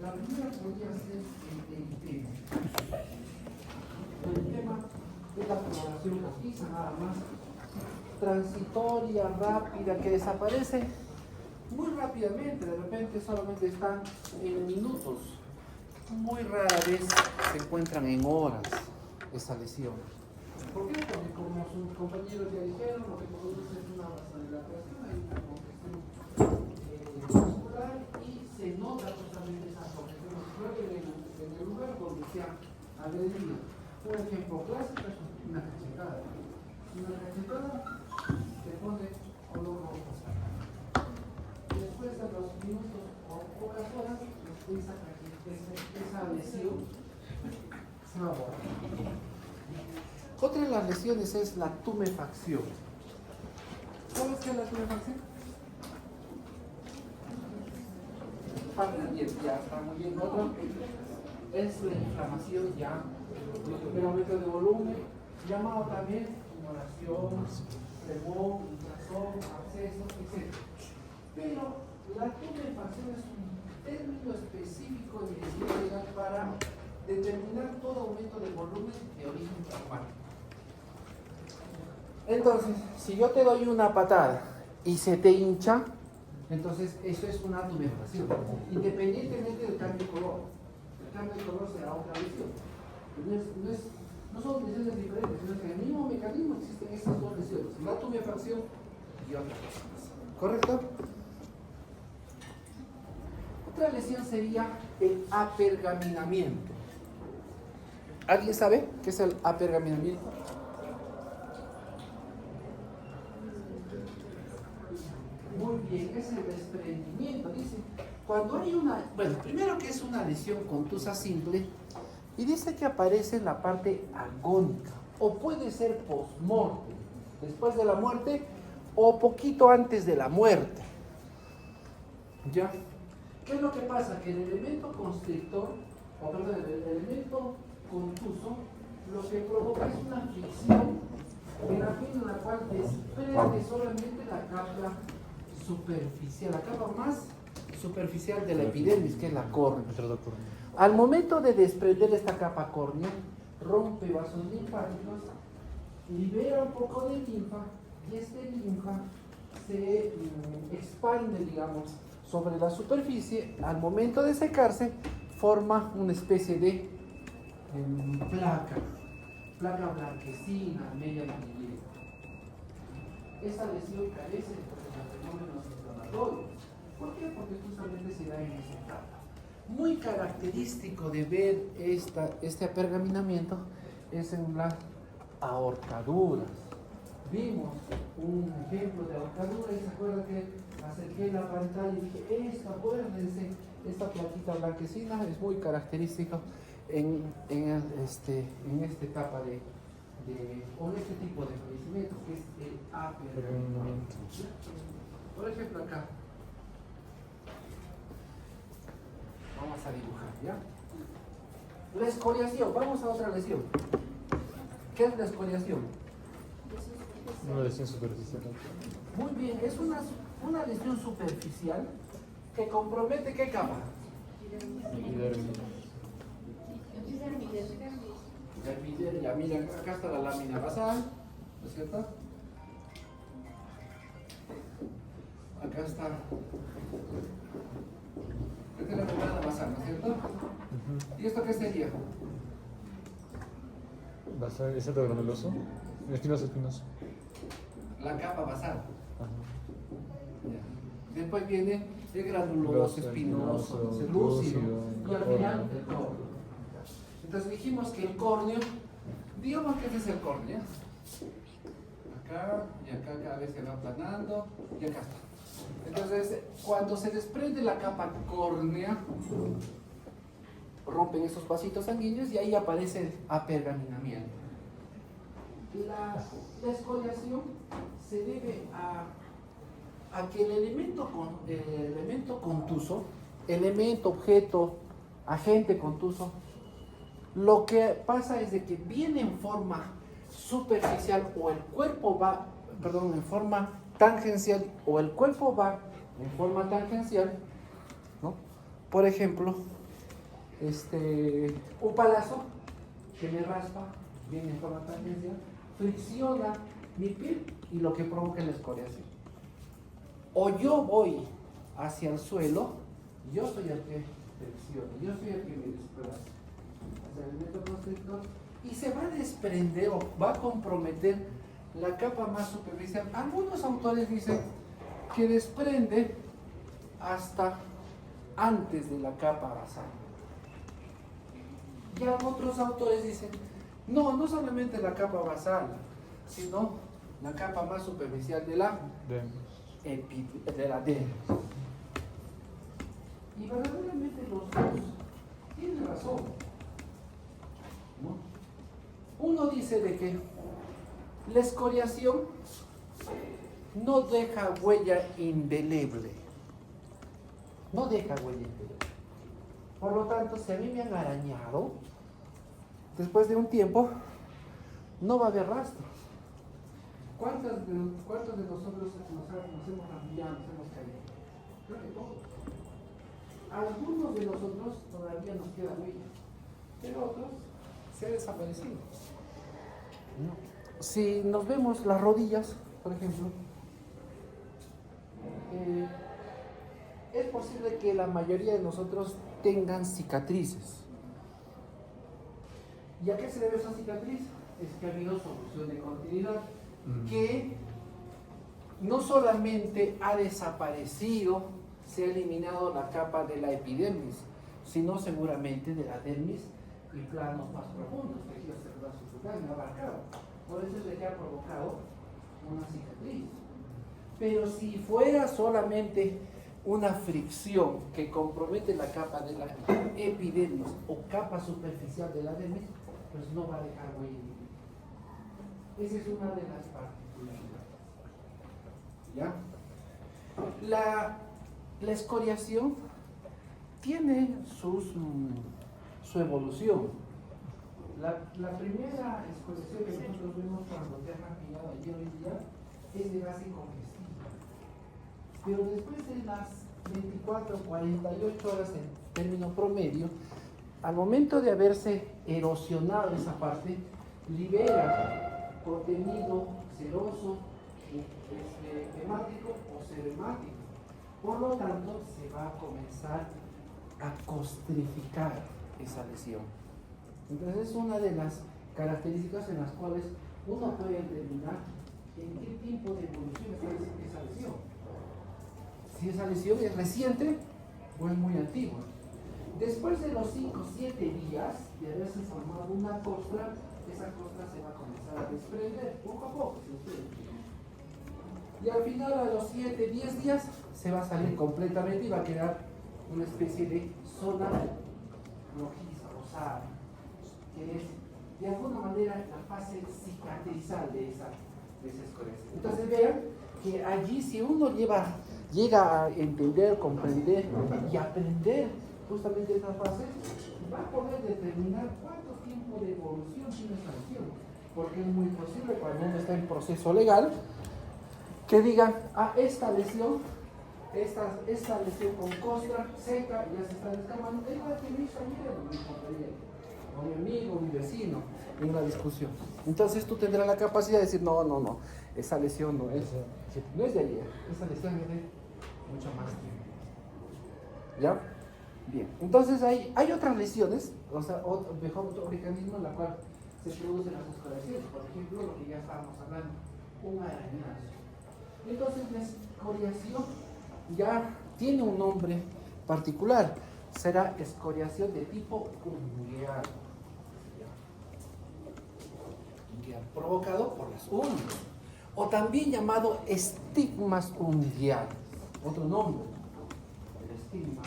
La primera podría ser el tema. El tema es la coloración castiza, nada más. Transitoria, rápida, que desaparece muy rápidamente, de repente solamente están en minutos. Muy rara vez se encuentran en horas esa lesión. ¿Por qué? Porque como sus compañeros ya dijeron, lo que produce es una vasodilatación, hay una congestión muscular y se nota justamente esa congestión muscular en el lugar donde se ha agredido. Un ejemplo clásico es una cachetada. Una cachetada se pone color rojo. Después de los minutos o pocas horas, esa lesión se va a borrar. Otra de las lesiones es la tumefacción. ¿Sabes qué es la tumefacción? Ya está muy bien. Otra es la inflamación ya, el aumento de volumen, llamado también tumoración, flemón, inflazón, abscesos, etc. Pero la tumefacción es un término específico de medicina legal para determinar todo aumento de volumen de origen traumático. Entonces, si yo te doy una patada y se te hincha, entonces eso es una tumefacción, independientemente del cambio de color. El cambio de color será otra lesión. No son lesiones diferentes, sino que en el mismo mecanismo existen estas dos lesiones, la tumefacción y otra cosa más. ¿Correcto? Otra lesión sería el apergaminamiento. ¿Alguien sabe qué es el apergaminamiento? Muy bien, es el desprendimiento, dice. Cuando hay bueno, primero que es una lesión contusa simple, y dice que aparece en la parte agónica, o puede ser post-mortem, después de la muerte, o poquito antes de la muerte. ¿Ya? ¿Qué es lo que pasa? Que el elemento constrictor, o perdón, el elemento contuso, lo que provoca es una fricción en la cual desprende solamente la capa superficial, la capa más superficial de la epidermis, que es la córnea. Al momento de desprender esta capa córnea, rompe vasos linfáticos, libera un poco de linfa, y este linfa se expande, digamos, sobre la superficie. Al momento de secarse, forma una especie de placa blanquecina, media amarillenta. Esa lesión carece de fenómenos inflamatorios. ¿Por qué? Porque justamente se da en esa etapa. Muy característico de ver este apergaminamiento es en las ahorcaduras. Vimos un ejemplo de ahorcadura y se acuerdan que acerqué la pantalla y dije, acuérdense, esta plaquita blanquecina es muy característica en esta etapa o en este tipo de fallecimiento, que es el apergaminamiento. Por ejemplo, acá vamos a dibujar, ¿ya? La escoriación, vamos a otra lesión. ¿Qué es la escoriación? Una lesión superficial. Muy bien, es una lesión superficial que compromete ¿qué capa? La epidermis. Ya, mira, acá está la lámina basal, ¿no es cierto? Acá está. Esta es la membrana basal, ¿no es cierto? ¿Y esto qué sería? ¿Basal? ¿Es el granuloso? Espinoso. La capa basal. Ajá. Ya. Después viene el granuloso, espinoso, lúcido y al final el córneo. Entonces dijimos que el córneo, digamos que este es el córneo. Acá y acá cada vez se va aplanando y acá está. Entonces, cuando se desprende la capa córnea, rompen esos vasitos sanguíneos y ahí aparece el apergaminamiento. La escoriación se debe a que el elemento contuso, elemento, objeto, agente contuso, lo que pasa es de que viene en forma superficial o el cuerpo va, en forma tangencial o el cuerpo va en forma tangencial, ¿no? Por ejemplo, un palazo que me raspa, viene con la tangencia, fricciona mi piel y lo que provoca es la escoriación. O yo voy hacia el suelo, yo soy el que fricciona, yo soy el que me desplaza hacia el método constrictor y se va a desprender o va a comprometer la capa más superficial. Algunos autores dicen que desprende hasta antes de la capa basal. Ya otros autores dicen, no solamente la capa basal, sino la capa más superficial de la dermis. Y verdaderamente los dos tienen razón, ¿no? Uno dice de que la escoriación no deja huella indeleble. No deja huella indeleble. Por lo tanto, si a mí me han arañado, después de un tiempo, no va a haber rastros. ¿Cuántos de nosotros nos hemos arrullado, nos hemos caído? Creo que todos. Algunos de nosotros todavía nos queda huella, pero otros se han desaparecido. Si nos vemos las rodillas, por ejemplo, es posible que la mayoría de nosotros tengan cicatrices. ¿Y a qué se debe esa cicatriz? Es que ha habido solución de continuidad, que no solamente ha desaparecido, se ha eliminado la capa de la epidermis, sino seguramente de la dermis y planos más profundos, tejidos celulares subcutaneos abarcados. Por eso es lo que ha provocado una cicatriz. Pero si fuera solamente una fricción que compromete la capa de la epidermis o capa superficial de la dermis, pues no va a dejar huella. Esa es una de las particularidades. ¿Ya? La escoriación tiene su evolución. La primera escoriación que nosotros vemos cuando te ha pillado ayer hoy día es de base congestiva. Pero después de las 24 o 48 horas en término promedio, al momento de haberse erosionado esa parte, libera contenido seroso, hemático o serohemático. Por lo tanto, se va a comenzar a costrificar esa lesión. Entonces, es una de las características en las cuales uno puede determinar en qué tipo de evolución está esa lesión. Si esa lesión es reciente o es muy antigua. Después de los 5 o 7 días de haberse formado una costra, esa costra se va a comenzar a desprender poco a poco. Y al final, a los 7, 10 días, se va a salir completamente y va a quedar una especie de zona rojiza, rosada, que es de alguna manera la fase cicatrizal de esa escoriación. Entonces vean que allí, si uno llega a entender, comprender y aprender justamente esta fase, va a poder determinar cuánto tiempo de evolución tiene esta lesión. Porque es muy posible cuando uno está en proceso legal que digan, esta lesión con costra seca ya se está descamando, es la que me hizo ayer mi compañero, o mi amigo, mi vecino, en la discusión. Entonces tú tendrás la capacidad de decir, no, esa lesión no es de ayer, esa lesión es de mucho más tiempo. ¿Ya? Bien, entonces hay otras lesiones, o sea, otro mecanismo en la cual se producen las escoriaciones, por ejemplo, lo que ya estábamos hablando, un arañazo. Entonces la escoriación ya tiene un nombre particular, será escoriación de tipo ungueal, provocado por las uñas, o también llamado estigmas ungueales, otro nombre, el estigma.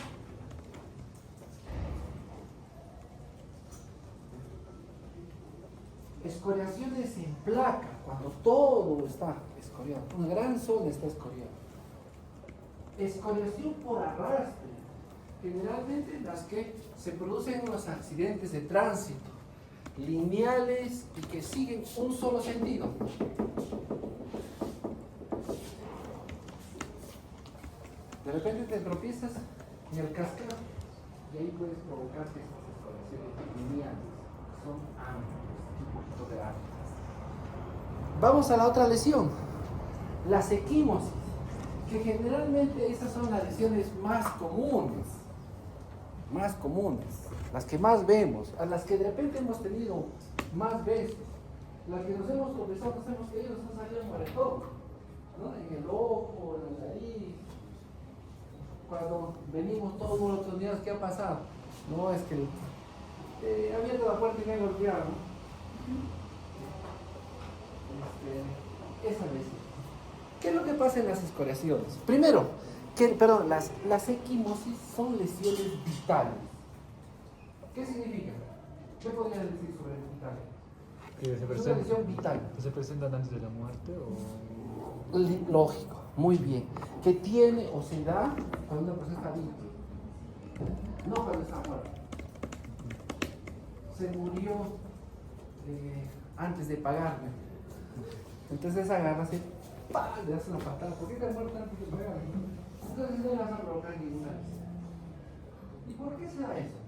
Escoriaciones en placa, cuando todo está escoriado, una gran zona está escoriada. Escoriación por arrastre, generalmente las que se producen en los accidentes de tránsito, lineales y que siguen un solo sentido. De repente te tropiezas en el cascado y ahí puedes provocarte estas escoriaciones lineales, son amplias, un poquito de amplias. Vamos a la otra lesión, las equimosis, que generalmente esas son las lesiones más comunes, las que más vemos, a las que de repente hemos tenido más veces, las que nos hemos tropezado, nos hemos caído, nos han salido moretón, ¿no? En el ojo, en la nariz. Cuando venimos todos los otros días, ¿qué ha pasado? No, es que he abierto la puerta y me he golpeado, ¿no? Esa lesión. ¿Qué es lo que pasa en las escoriaciones? Primero, las equimosis son lesiones vitales. ¿Qué significa? ¿Qué podrías decir sobre el vital? Que Es una lesión vital. ¿Que se presentan antes de la muerte o...? Lógico, muy bien. Que tiene o se da cuando una persona está viva, no cuando está muerta. Se murió antes de pagarme. Entonces agarras y ¡pam! Le das una patada. ¿Por qué te has muerto antes de pagarme? Entonces no le vas a provocar ninguna lesión. ¿Y por qué se da eso?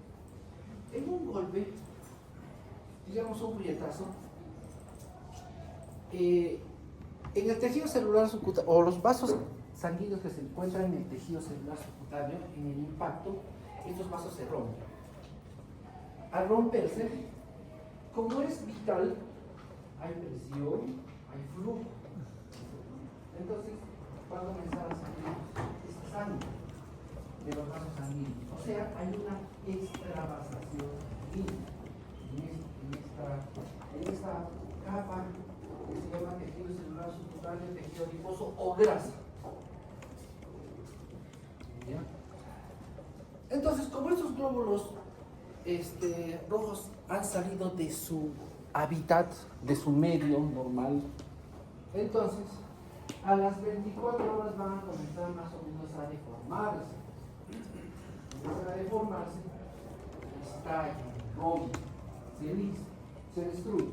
En un golpe, digamos un puñetazo, en el tejido celular subcutáneo, o los vasos sanguíneos que se encuentran en el tejido celular subcutáneo, en el impacto, estos vasos se rompen. Al romperse, como es vital, hay presión, hay flujo. Entonces, va a comenzar a salir esa sangre de los vasos sanguíneos. O sea, hay una extravasación sanguínea en esta capa que se llama tejido celular subcutáneo, tejido adiposo o grasa. ¿Ya? Entonces, como estos glóbulos rojos han salido de su hábitat, de su medio normal, entonces a las 24 horas van a comenzar más o menos a deformarse. Empiezan a deformarse, estallan, rompen, se lisa, se destruye,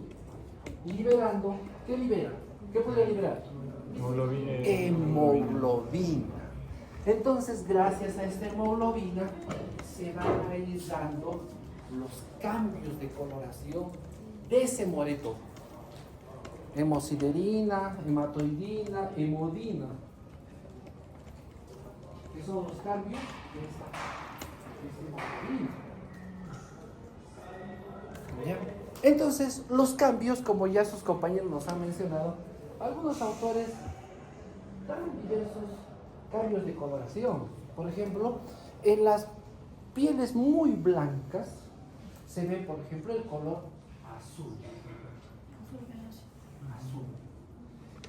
liberando, ¿qué libera? ¿Qué podría liberar? Hemoglobina. Entonces, gracias a esta hemoglobina, se van a ir dando los cambios de coloración de ese moretón. Hemosiderina, hematoidina, hemodina, que son los cambios de esta hemoglobina. ¿Ya? Entonces, los cambios, como ya sus compañeros nos han mencionado, algunos autores dan diversos cambios de coloración. Por ejemplo, en las pieles muy blancas se ve, por ejemplo, el color azul.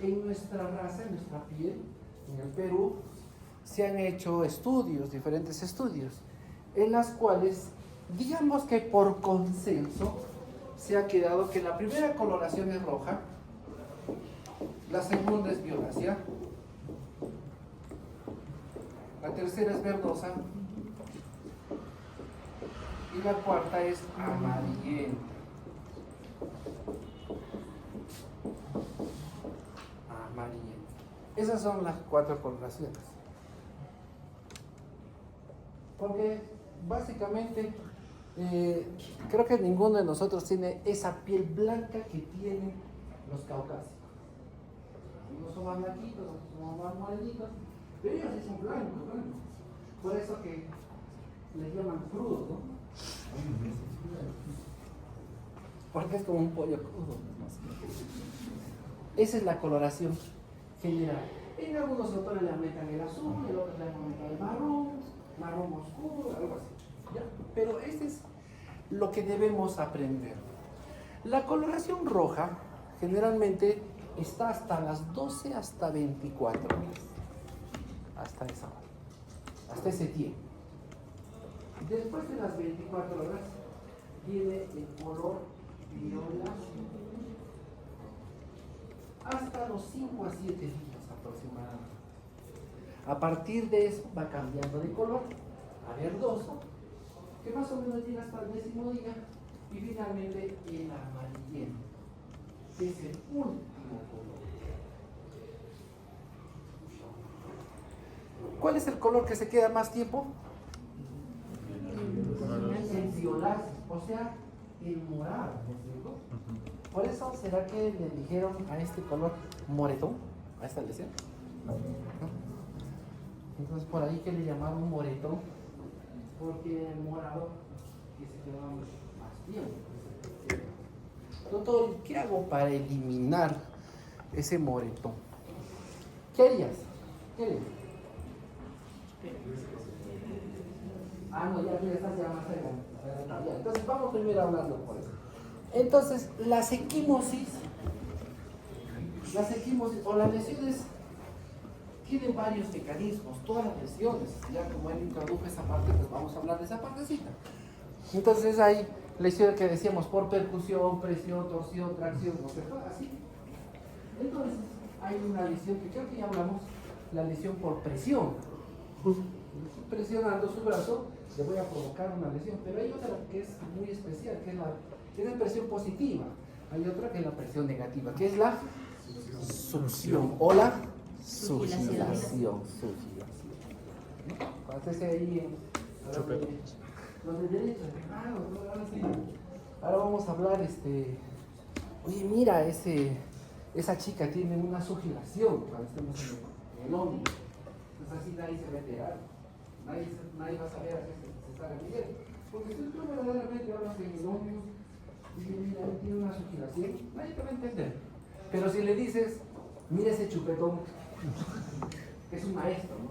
En nuestra raza, en nuestra piel, en el Perú, se han hecho estudios, diferentes estudios, en las cuales, digamos que por consenso, se ha quedado que la primera coloración es roja, la segunda es violácea, la tercera es verdosa y la cuarta es amarillenta. Esas son las 4 coloraciones. Porque básicamente creo que ninguno de nosotros tiene esa piel blanca que tienen los caucásicos. Unos son más blanquitos, otros son más morenitos, pero ellos sí son blancos, blancos. Por eso que les llaman crudos, ¿no? Porque es como un pollo crudo. Esa es la coloración general. En algunos autores le aumentan el azul, en otros le aumentan el marrón, marrón oscuro, algo así. ¿Ya? Pero este es lo que debemos aprender. La coloración roja generalmente está hasta las 12 hasta 24 horas. Hasta esa hora. Hasta ese tiempo. Después de las 24 horas viene el color violáceo. Hasta los 5 a 7 días aproximadamente. A partir de eso va cambiando de color a verdoso, que más o menos llega hasta el 10º día, y finalmente el amarillento, que es el último color. ¿Cuál es el color que se queda más tiempo? moraces, o sea, el morado, ¿me explico? Por eso, ¿será que le dijeron a este color moretón? ¿A esta lesión? ¿No? Entonces, por ahí que le llamaron moretón, porque el morado que se quedaba más tiempo. Doctor, ¿qué hago para eliminar ese moretón? ¿Qué harías? ¿Qué harías? Ah, no, ya estás ya más adelante. Entonces, vamos primero hablando por eso. Entonces, las equimosis o las lesiones tienen varios mecanismos, todas las lesiones. Ya como él introdujo esa parte, pues vamos a hablar de esa partecita. Entonces hay lesiones que decíamos por percusión, presión, torsión, tracción, no sé, así. Entonces hay una lesión que creo que ya hablamos, la lesión por presión. Presionando su brazo, le voy a provocar una lesión. Pero hay otra que es muy especial, que es la presión positiva. Hay otra que es la presión negativa, que es la succión o la sugilación. Pásese ahí los de derecho. Ahora vamos a hablar, oye, mira, esa chica tiene una sugilación cuando estemos en el ómnibus. Entonces así nadie se va a enterar. Nadie va a saber a qué se está refiriendo. Porque si tú verdaderamente hablas en el ómnibus y mira, él tiene una sugilación, nadie te va a entender. Pero si le dices, mira ese chupetón, que es un maestro, ¿no?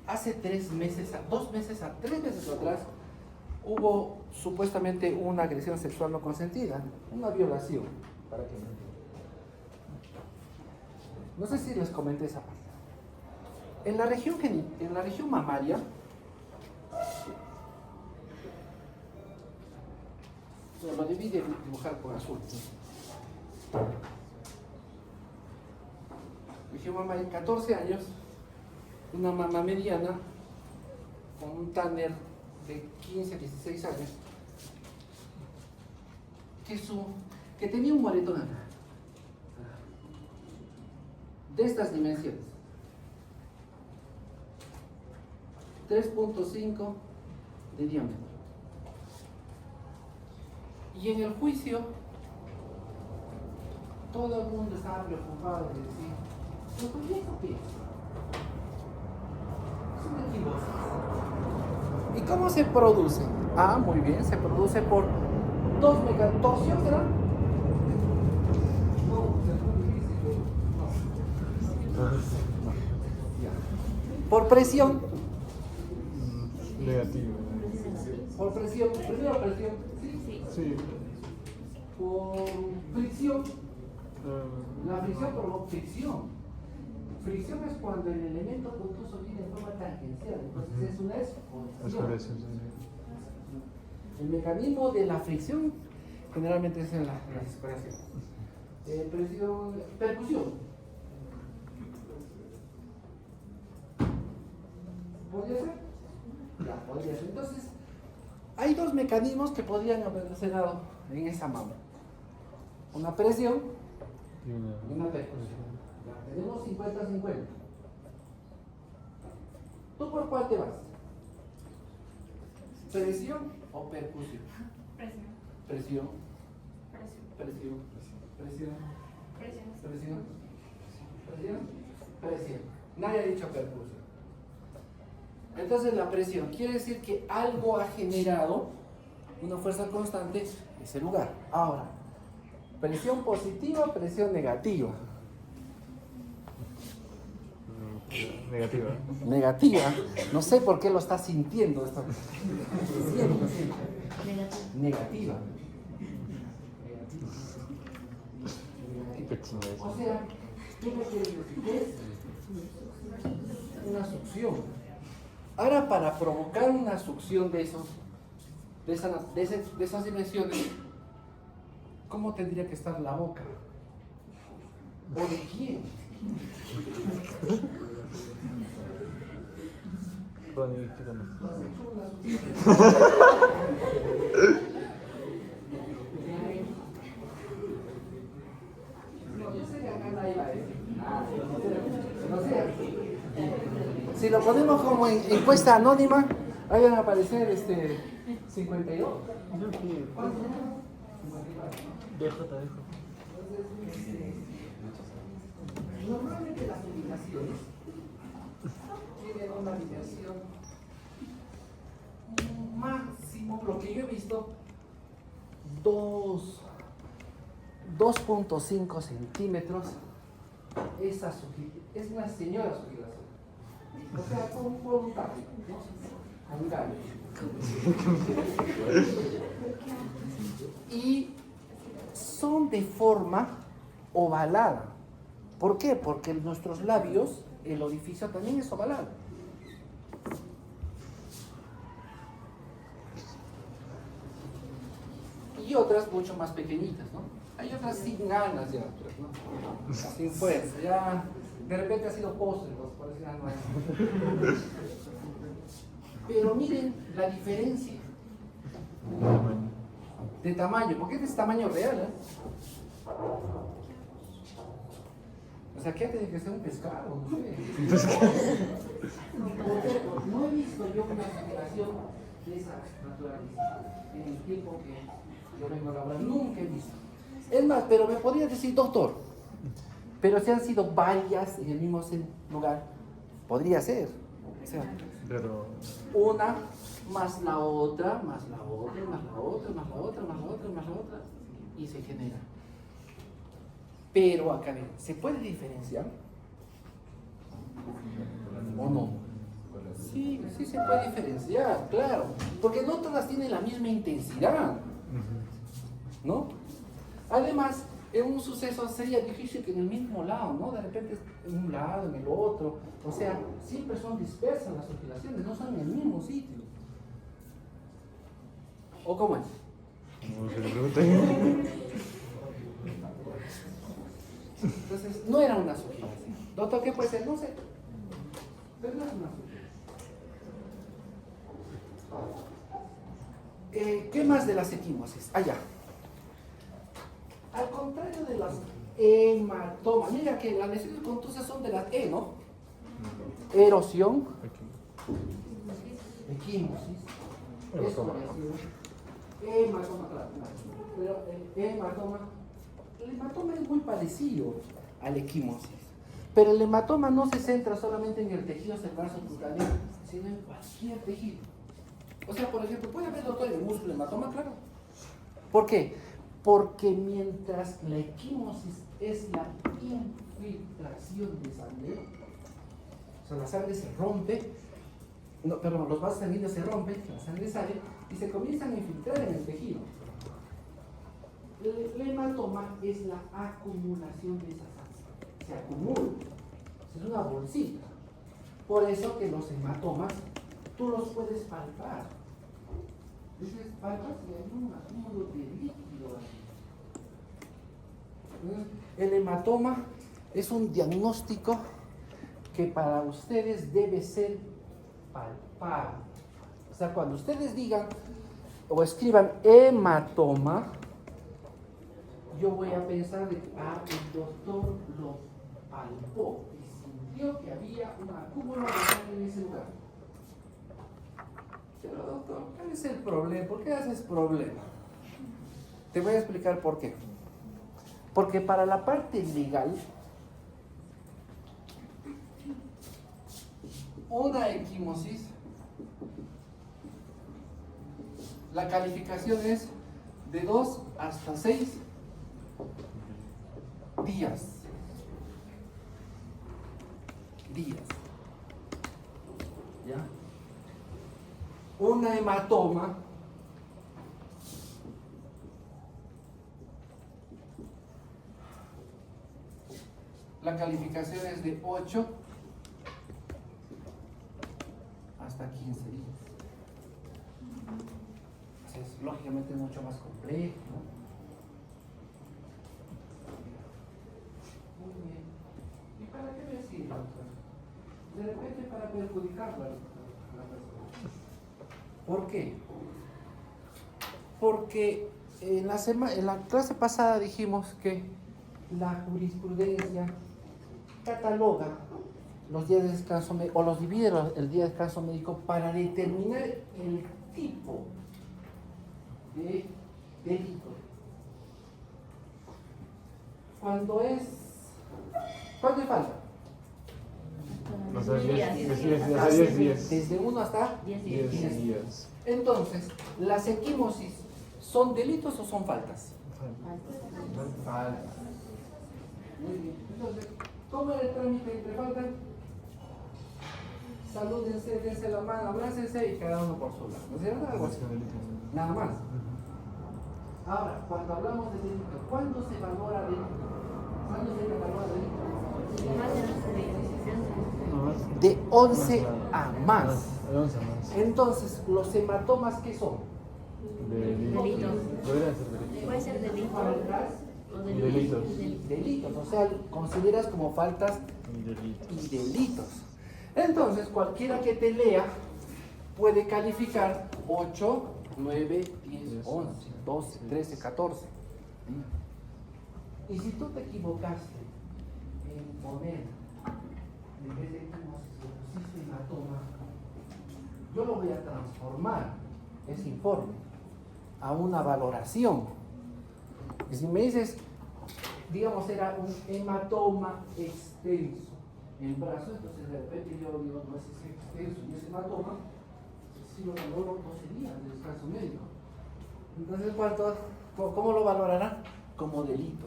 Hace 3 meses, 2 meses, 3 meses atrás, hubo supuestamente una agresión sexual no consentida, una violación, para que me entiendan. No sé si les comenté esa parte. En la región mamaria, lo debí de dibujar con azul. Región mamaria, 14 años, una mamá mediana con un Tanner de 15 a 16 años que tenía un moretón acá de estas dimensiones, 3.5 de diámetro, y en el juicio todo el mundo estaba preocupado de decir, ¿pero por qué esto qué es? Es una equivosis. ¿Y cómo se produce? Ah, muy bien, se produce por dos mecanismos. ¿Torsión será? No, es muy difícil. No. Por presión. Negativo. Por presión. Primero presión. Sí. Por fricción. La fricción provoca fricción. Fricción es cuando el elemento contuso viene en forma tangencial, entonces es una exposición. El mecanismo de la fricción generalmente es en la expresión. Percusión. ¿Podría ser? Ya, podría ser. Entonces, hay dos mecanismos que podrían haberse dado en esa mama. Una presión y una percusión. Ya, tenemos 50-50. ¿Tú por cuál te vas? ¿Presión o percusión? Presión. Presión. Presión. Presión. Presión. Presión. Presión. Presión. Nadie ha dicho percusión. Entonces la presión quiere decir que algo ha generado una fuerza constante en ese lugar. Ahora, presión positiva, presión negativa. Negativa. Negativa. No sé por qué lo estás sintiendo. Negativa. Qué chingada. O sea, ¿qué me quieres decir? Es una succión. Ahora, para provocar una succión de esas dimensiones, ¿cómo tendría que estar la boca? ¿O de quién? Ronnie, quítame. No, yo sé que acá nadie va a decir. No sé. Si lo ponemos como en encuesta anónima, ahí van a aparecer 52. Dejo. Normalmente las publicaciones tienen una dimensión máximo, lo que yo he visto, 2.5 centímetros. Es una señora sugilación. O sea, con un tamaño, ¿no? Un gallo. Y son de forma ovalada. ¿Por qué? Porque en nuestros labios el orificio también es ovalado. Y otras mucho más pequeñitas, ¿no? Hay otras sin ganas ya, otras, ¿no? Sin fuerza, ya de repente ha sido postre, pues, por eso ya no hay. Pero miren la diferencia de tamaño, porque este es tamaño real, ¿eh? O sea, ¿qué tiene que ser un pescado? No sé. No he visto yo una generación de esa naturaleza en el tiempo que yo vengo a laborar. Nunca he visto. Es más, pero me podría decir, doctor, pero si han sido varias en el mismo lugar, podría ser. O sea, Pero una más la otra, más la otra, más la otra, más la otra, más la otra, más la otra, y se genera. Pero acá ven, ¿se puede diferenciar? ¿O no? Sí, sí se puede diferenciar, claro. Porque no todas tienen la misma intensidad, ¿no? Además, en un suceso sería difícil que en el mismo lado, ¿no? De repente en un lado, en el otro. O sea, siempre son dispersas las oscilaciones, no son en el mismo sitio. ¿O cómo es? no se le pregunta. Entonces, no era una sugilación. Doctor, ¿qué puede ser? No sé. Pero no es una sugilación. ¿Qué más de las equimosis? Allá. Al contrario de las hematomas, mira que las lesiones contusas son de la E, ¿no? Erosión, equimosis, escoriación, hematoma, claro, pero el hematoma es muy parecido al equimosis, pero el hematoma no se centra solamente en el tejido celular subcutáneo, sino en cualquier tejido. O sea, por ejemplo, puede haber, doctor, en el músculo hematoma, claro. ¿Por qué? Porque mientras la equimosis es la infiltración de sangre, o sea, la sangre se rompe, no, perdón, los vasos sanguíneos se rompen, la sangre sale y se comienzan a infiltrar en el tejido. El hematoma es la acumulación de esa sangre, se acumula, es una bolsita. Por eso que los hematomas tú los puedes palpar. Dices, palpas y hay un acúmulo de líquido ahí. El hematoma es un diagnóstico que para ustedes debe ser palpable. O sea, cuando ustedes digan o escriban hematoma, yo voy a pensar de que el doctor lo palpó y sintió que había un acúmulo de sangre en ese lugar. Pero doctor, ¿cuál es el problema? ¿Por qué haces problema? Te voy a explicar por qué. Porque para la parte legal, una equimosis, la calificación es de 2 hasta 6 días. ¿Ya? Una hematoma la calificación es de 8 hasta 15 días. Es lógicamente mucho más complejo, ¿no? Muy bien. ¿Y para qué me sirve, doctor? De repente para perjudicarlo a la persona. ¿Por qué? Porque en la clase pasada dijimos que la jurisprudencia cataloga los días de descanso o los divide el día de descanso médico para determinar el tipo de delito. ¿Cuánto es falta? O sea, 10 días. Desde 1 hasta 10 días. Entonces, ¿las equimosis son delitos o son faltas? Faltas. Muy bien. Entonces, ¿cómo era el trámite entre faltas? Salúdense, dense la mano, abrácense y cada uno por su lado. ¿No es cierto? Algo así. Nada más. Ahora, cuando hablamos de delito, ¿cuándo se valora delito? ¿Cuándo se valora delito? De 11 a más. De 11 a más. Entonces, ¿los hematomas qué son? Delitos. Podrían ser delitos. Puede ser delito Faltas o Delitos. y delitos. O sea, consideras como faltas Delitos. y delitos. Entonces, cualquiera que te lea puede calificar 8, 9, 10, 11, 12, 13, 14. Y si tú te equivocaste en poner, en vez de equimosis, pusiste hematoma, yo lo voy a transformar, ese informe, a una valoración. Y si me dices, digamos, era un hematoma extenso en el brazo, entonces de repente yo digo, no es ese extenso y ese hematoma, si lo valoro 12 días de descanso médico. Entonces, ¿cómo lo valorará? Como delito.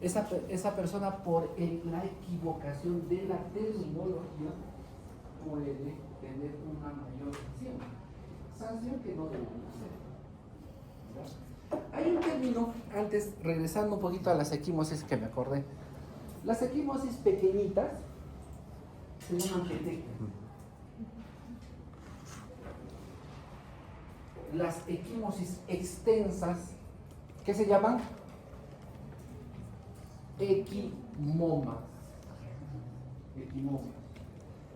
Esa persona, por la equivocación de la terminología, puede tener una mayor sanción que no debe ser. Hay un término, antes, regresando un poquito a las equimosis que me acordé. Las equimosis pequeñitas se llaman petequias. Las equimosis extensas, ¿qué se llaman? Equimomas.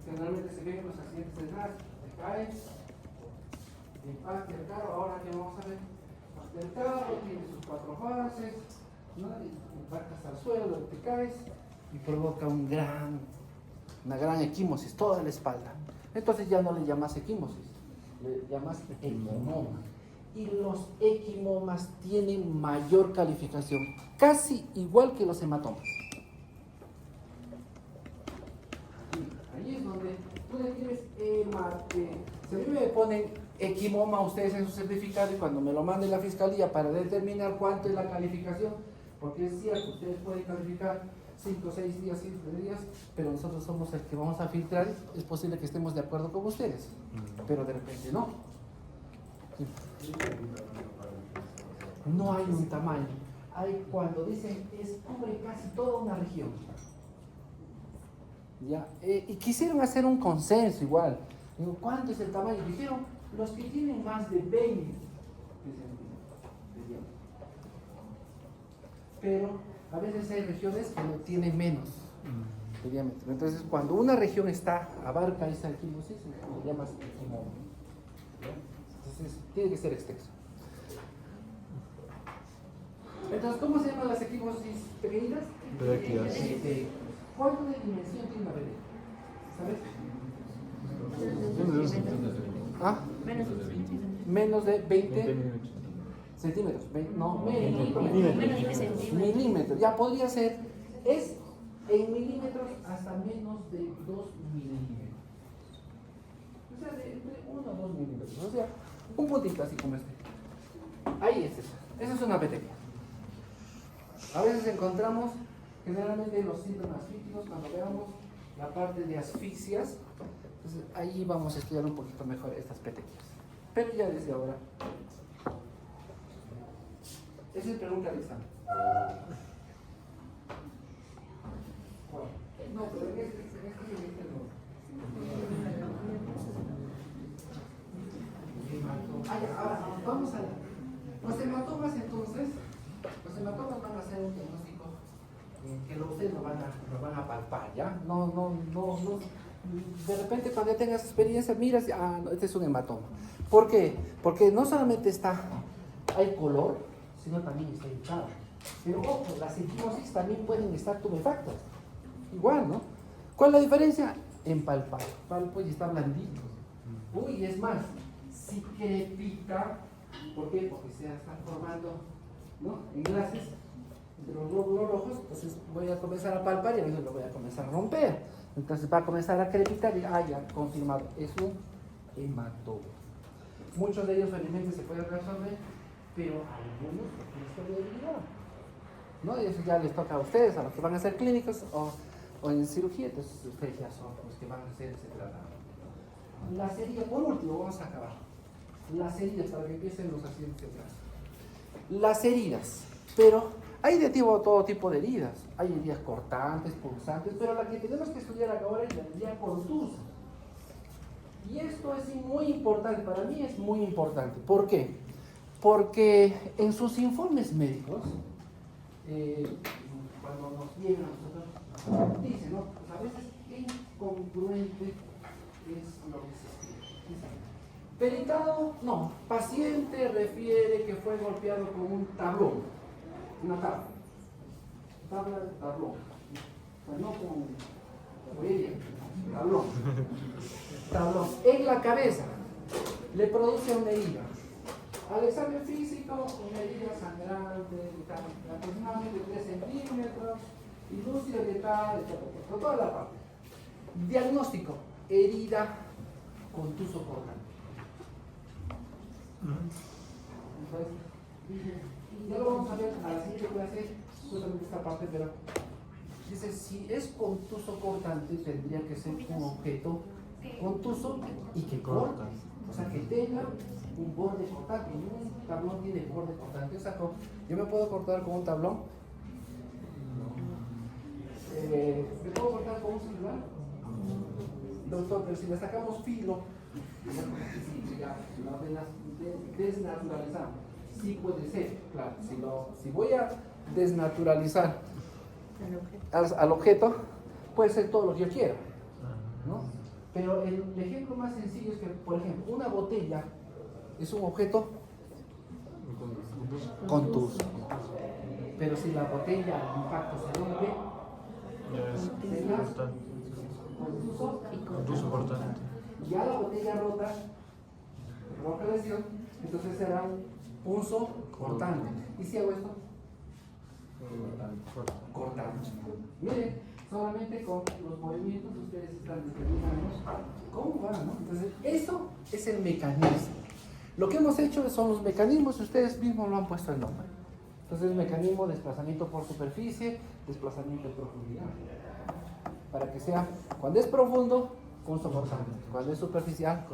Generalmente se ven en los accidentes de tránsito. Te caes, impacta el carro. Ahora que vamos a ver, el carro tiene sus 4 fases, ¿no? Impactas al suelo, te caes y provoca una gran equimosis, toda la espalda. Entonces ya no le llamas equimosis, le llamas equimoma. Y los equimomas tienen mayor calificación, casi igual que los hematomas. Ahí es donde tú le tienes si a mí me ponen equimoma ustedes en su certificado y cuando me lo mande la fiscalía para determinar cuánto es la calificación, porque es cierto, ustedes pueden calificar 5, 6 días, 7 días, pero nosotros somos el que vamos a filtrar, es posible que estemos de acuerdo con ustedes, pero de repente no. No hay un tamaño. Hay cuando dicen cubre casi toda una región. ¿Ya? Y quisieron hacer un consenso igual. Digo, ¿cuánto es el tamaño? Dijeron, los que tienen más de 20 centímetros. Pero a veces hay regiones que no tienen menos de diámetro. Entonces, cuando una región abarca esa equimosis, se llama equimoma. Entonces, tiene que ser extenso. Entonces, ¿cómo se llaman las equimosis pequeñitas? Pequeñas. ¿Cuánto de dimensión tiene una bebé? ¿Sabes? ¿Ah? Menos de 20 centímetros. Milímetros. Ya podría ser, es en milímetros hasta menos de 2 milímetros. O sea, de entre 1 a 2 milímetros. O sea, un puntito así como este. Ahí es eso. Esa es una petequia. A veces encontramos, generalmente los síntomas críticos, cuando veamos la parte de asfixias, entonces ahí vamos a estudiar un poquito mejor estas petequias. Pero ya desde ahora. Esa es pregunta de examen. No, pero en este no. Ahora, vamos a los hematomas entonces. Los hematomas van a ser un diagnóstico que ustedes lo van a palpar, ¿ya? No. De repente cuando ya tengas experiencia, miras, no, este es un hematoma. ¿Por qué? Porque no solamente hay color, sino también está hinchado. Pero ojo, las equimosis también pueden estar tumefactas. Igual, ¿no? ¿Cuál es la diferencia? En palpar. Palpo y está blandito. Uy, es más, si crepita, ¿por qué? Porque se están formando, ¿no?, enlaces entre los glóbulos rojos. Entonces voy a comenzar a palpar y a veces lo voy a comenzar a romper. Entonces va a comenzar a crepitar y ya confirmado, es un hematoma. Muchos de ellos felizmente se pueden resolver, pero algunos no se pueden olvidar, ¿no? Y eso ya les toca a ustedes, a los que van a hacer clínicos o en cirugía. Entonces ustedes ya son los que van a hacer ese tratamiento. Las heridas, por último, vamos a acabar. Las heridas, para que empiecen los accidentes de tránsito. Las heridas, pero hay de todo tipo de heridas. Hay heridas cortantes, punzantes, pero la que tenemos que estudiar ahora es la herida contusa. Y esto es muy importante, para mí es muy importante. ¿Por qué? Porque en sus informes médicos, cuando nos vienen a nosotros, dicen, ¿no? Pues a veces qué incongruente es lo que se escribe. Pericado, no. Paciente refiere que fue golpeado con un tablón, una tabla. Tabla de tablón. Pues no con ella, tablón. Tablón. En la cabeza le produce una herida. Al examen físico, una herida sangrante de aproximadamente 3 centímetros, y lúcido letal, por toda la parte. Diagnóstico: herida contuso cortante. Entonces, ya lo vamos a ver a la siguiente clase, justamente esta parte, pero dice, si es contuso cortante, tendría que ser un objeto contuso y que corta, o sea, que tenga un borde cortante. Un tablón tiene borde cortante. O sea, yo me puedo cortar con un tablón. ¿Me puedo cortar con un celular? Doctor, pero si le sacamos filo, lo desnaturalizamos. Sí puede ser, claro. Si voy a desnaturalizar al objeto, puede ser todo lo que yo quiera, ¿no? Pero el ejemplo más sencillo es que, por ejemplo, una botella es un objeto contuso. Pero si la botella al impacto se rompe, será contuso cortante. Ya la botella rota, rompe la lesión, entonces será un punzo cortante. ¿Y si hago esto? Cortante. Miren, solamente con los movimientos ustedes están determinando cómo van, ¿no? Entonces, eso es el mecanismo. Lo que hemos hecho son los mecanismos, ustedes mismos lo han puesto el nombre. Entonces, el mecanismo de desplazamiento por superficie, desplazamiento en profundidad. Para que sea, cuando es profundo, punzo cortante. Cuando es superficial,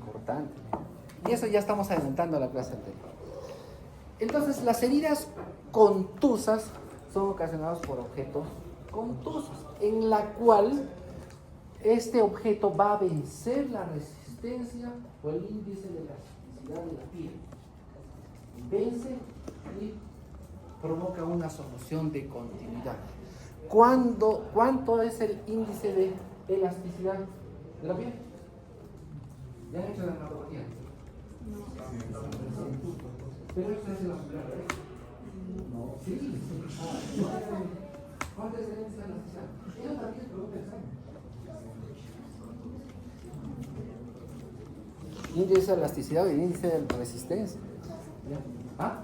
cortante. Y eso ya estamos adelantando a la clase anterior. Entonces, las heridas contusas son ocasionadas por objetos contusos, en la cual este objeto va a vencer la resistencia o el índice de elasticidad de la piel. Vence y provoca una solución de continuidad. ¿Cuánto es el índice de elasticidad de la piel? ¿Ya han hecho la analogía? Pero eso es la superficie. No. Sí. ¿Cuánto es el índice de elasticidad? Eso también es pregunta de examen. Índice de elasticidad y índice de resistencia. ¿Ah?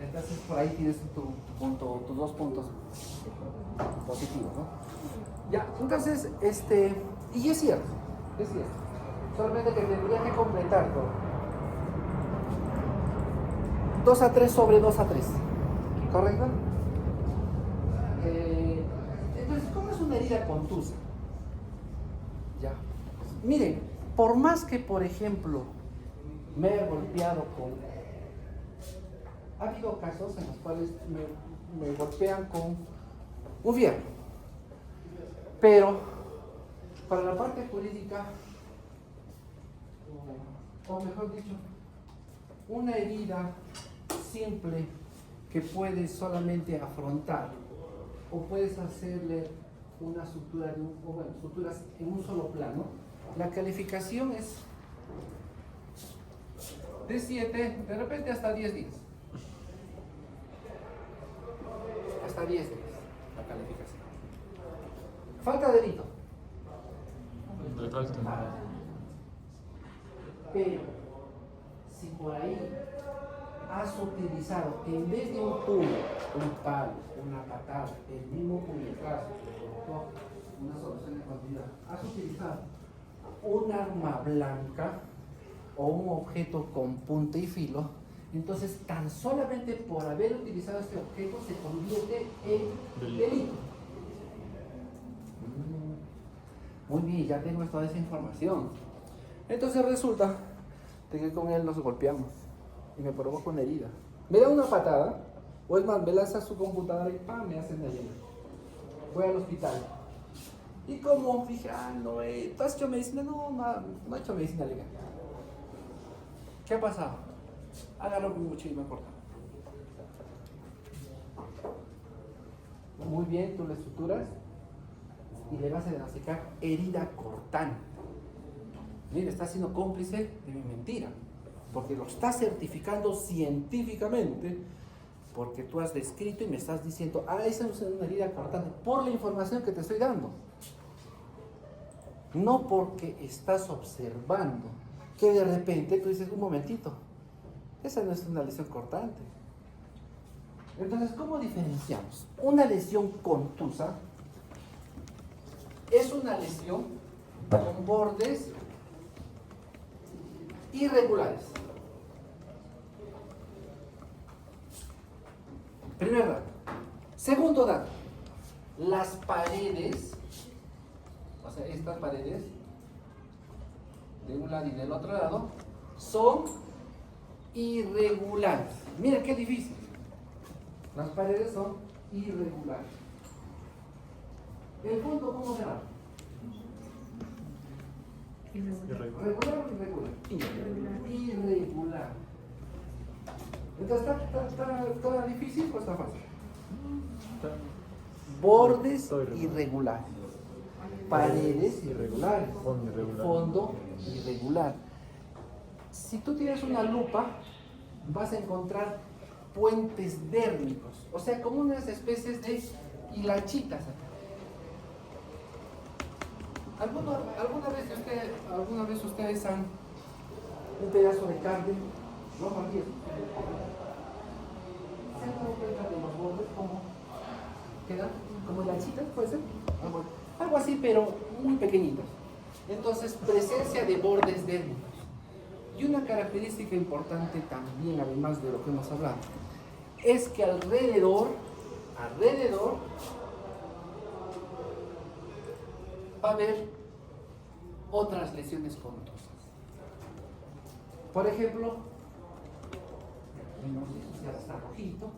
Entonces por ahí tienes tus 2 puntos positivos, ¿no? Ya, entonces, y es cierto. Solamente que tendría que completar todo. 2-3 sobre 2-3. ¿Correcto? Entonces, ¿cómo es una herida contusa? Ya. Miren, por más que, por ejemplo, me he golpeado con... Ha habido casos en los cuales me golpean con un fierro. Pero, para la parte jurídica, o mejor dicho, una herida simple que puedes solamente afrontar, o puedes hacerle una sutura, suturas en un solo plano, la calificación es de 7, de repente hasta 10 días. hasta 10 la calificación. Falta delito. Le falta. Pero si por ahí has utilizado, en vez de un tubo, un palo, una patada, el mismo puñetazo que provocó una solución de continuidad, has utilizado un arma blanca o un objeto con punta y filo, entonces tan solamente por haber utilizado este objeto se convierte en delito. Muy bien, ya tengo toda esa información. Entonces resulta de que con él nos golpeamos y me provoca una herida. Me da una patada, o es más, me lanza su computadora y ¡pam! Me hacen una herida. Voy al hospital. Y como dije, no, ¿tú has hecho medicina? No he hecho medicina legal. ¿Qué ha pasado? Agarró mi cuchillo y me cortó. Muy bien, tú le suturas y le vas a diagnosticar herida cortante. Mira, estás siendo cómplice de mi mentira, porque lo estás certificando científicamente, porque tú has descrito y me estás diciendo, esa es una herida cortante, por la información que te estoy dando. No porque estás observando que de repente tú dices, un momentito, esa no es una lesión cortante. Entonces, ¿cómo diferenciamos? Una lesión contusa es una lesión con bordes irregulares. Primer dato. Segundo dato. Las paredes, o sea, estas paredes, de un lado y del otro lado, son irregulares. Mira qué difícil. Las paredes son irregulares. ¿El fondo cómo se va? ¿Regular o irregular? Irregular. Entonces, ¿está difícil o está fácil? Bordes irregulares. Paredes irregulares. Fondo irregular. Si tú tienes una lupa, vas a encontrar puentes dérmicos, o sea, como unas especies de hilachitas. ¿Alguna vez ustedes han un pedazo de carne rojo abierto? ¿Se han dado cuenta de los bordes cómo quedan? ¿Como hilachitas puede ser? Algo así, pero muy pequeñitos. Entonces, presencia de bordes dérmicos. Y una característica importante también, además de lo que hemos hablado, es que alrededor va a haber otras lesiones contusas. Por ejemplo, ya está rojito,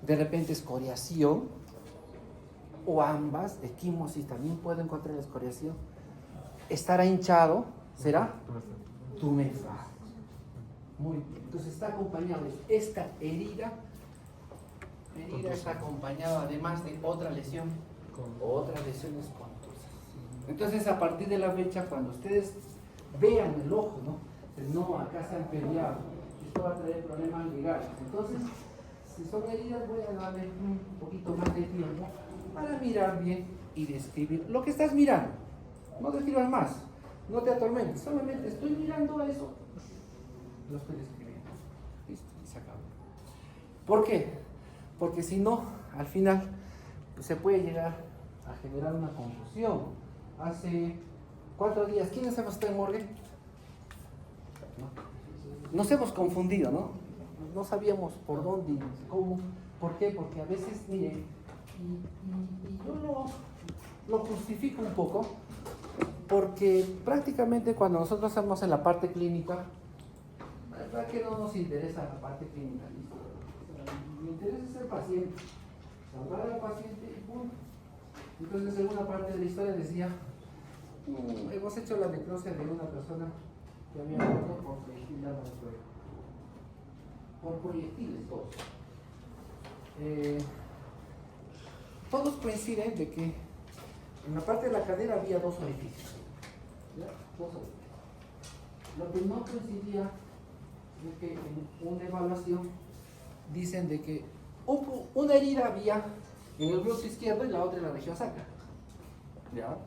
de repente escoriación, o ambas, equimosis también puedo encontrar la escoriación. Estará hinchado, ¿será? Tumefacto. Muy bien, entonces está acompañado de esta herida está acompañada además de otra lesión, otras lesiones contusas. Entonces, a partir de la fecha, cuando ustedes vean el ojo, no, acá se han peleado, esto va a traer problemas legales. Entonces, si son heridas, voy a darle un poquito más de tiempo para mirar bien y describir lo que estás mirando. No describas más, no te atormentes, solamente estoy mirando eso, lo estoy describiendo. Listo, y se acabó. ¿Por qué? Porque si no, al final pues, se puede llegar a generar una confusión. Hace 4 días, ¿quiénes hemos estado en morgue? Nos hemos confundido, ¿no? No sabíamos por dónde y cómo. ¿Por qué? Porque a veces, miren, y yo lo justifico un poco, porque prácticamente cuando nosotros estamos en la parte clínica, la verdad que no nos interesa la parte clínica. Mi interés es el paciente, salvar al paciente y punto. Entonces, en una parte de la historia decía, hemos hecho la necropsia de una persona que había muerto por proyectil de arma de fuego. Por proyectiles todos. Todos coinciden de que en la parte de la cadera había 2 orificios. ¿Ya? 2 orificios. Lo que no coincidía es que en una evaluación dicen de que Una herida había en el glúteo izquierdo y la otra en la región sacra. ¿Ya?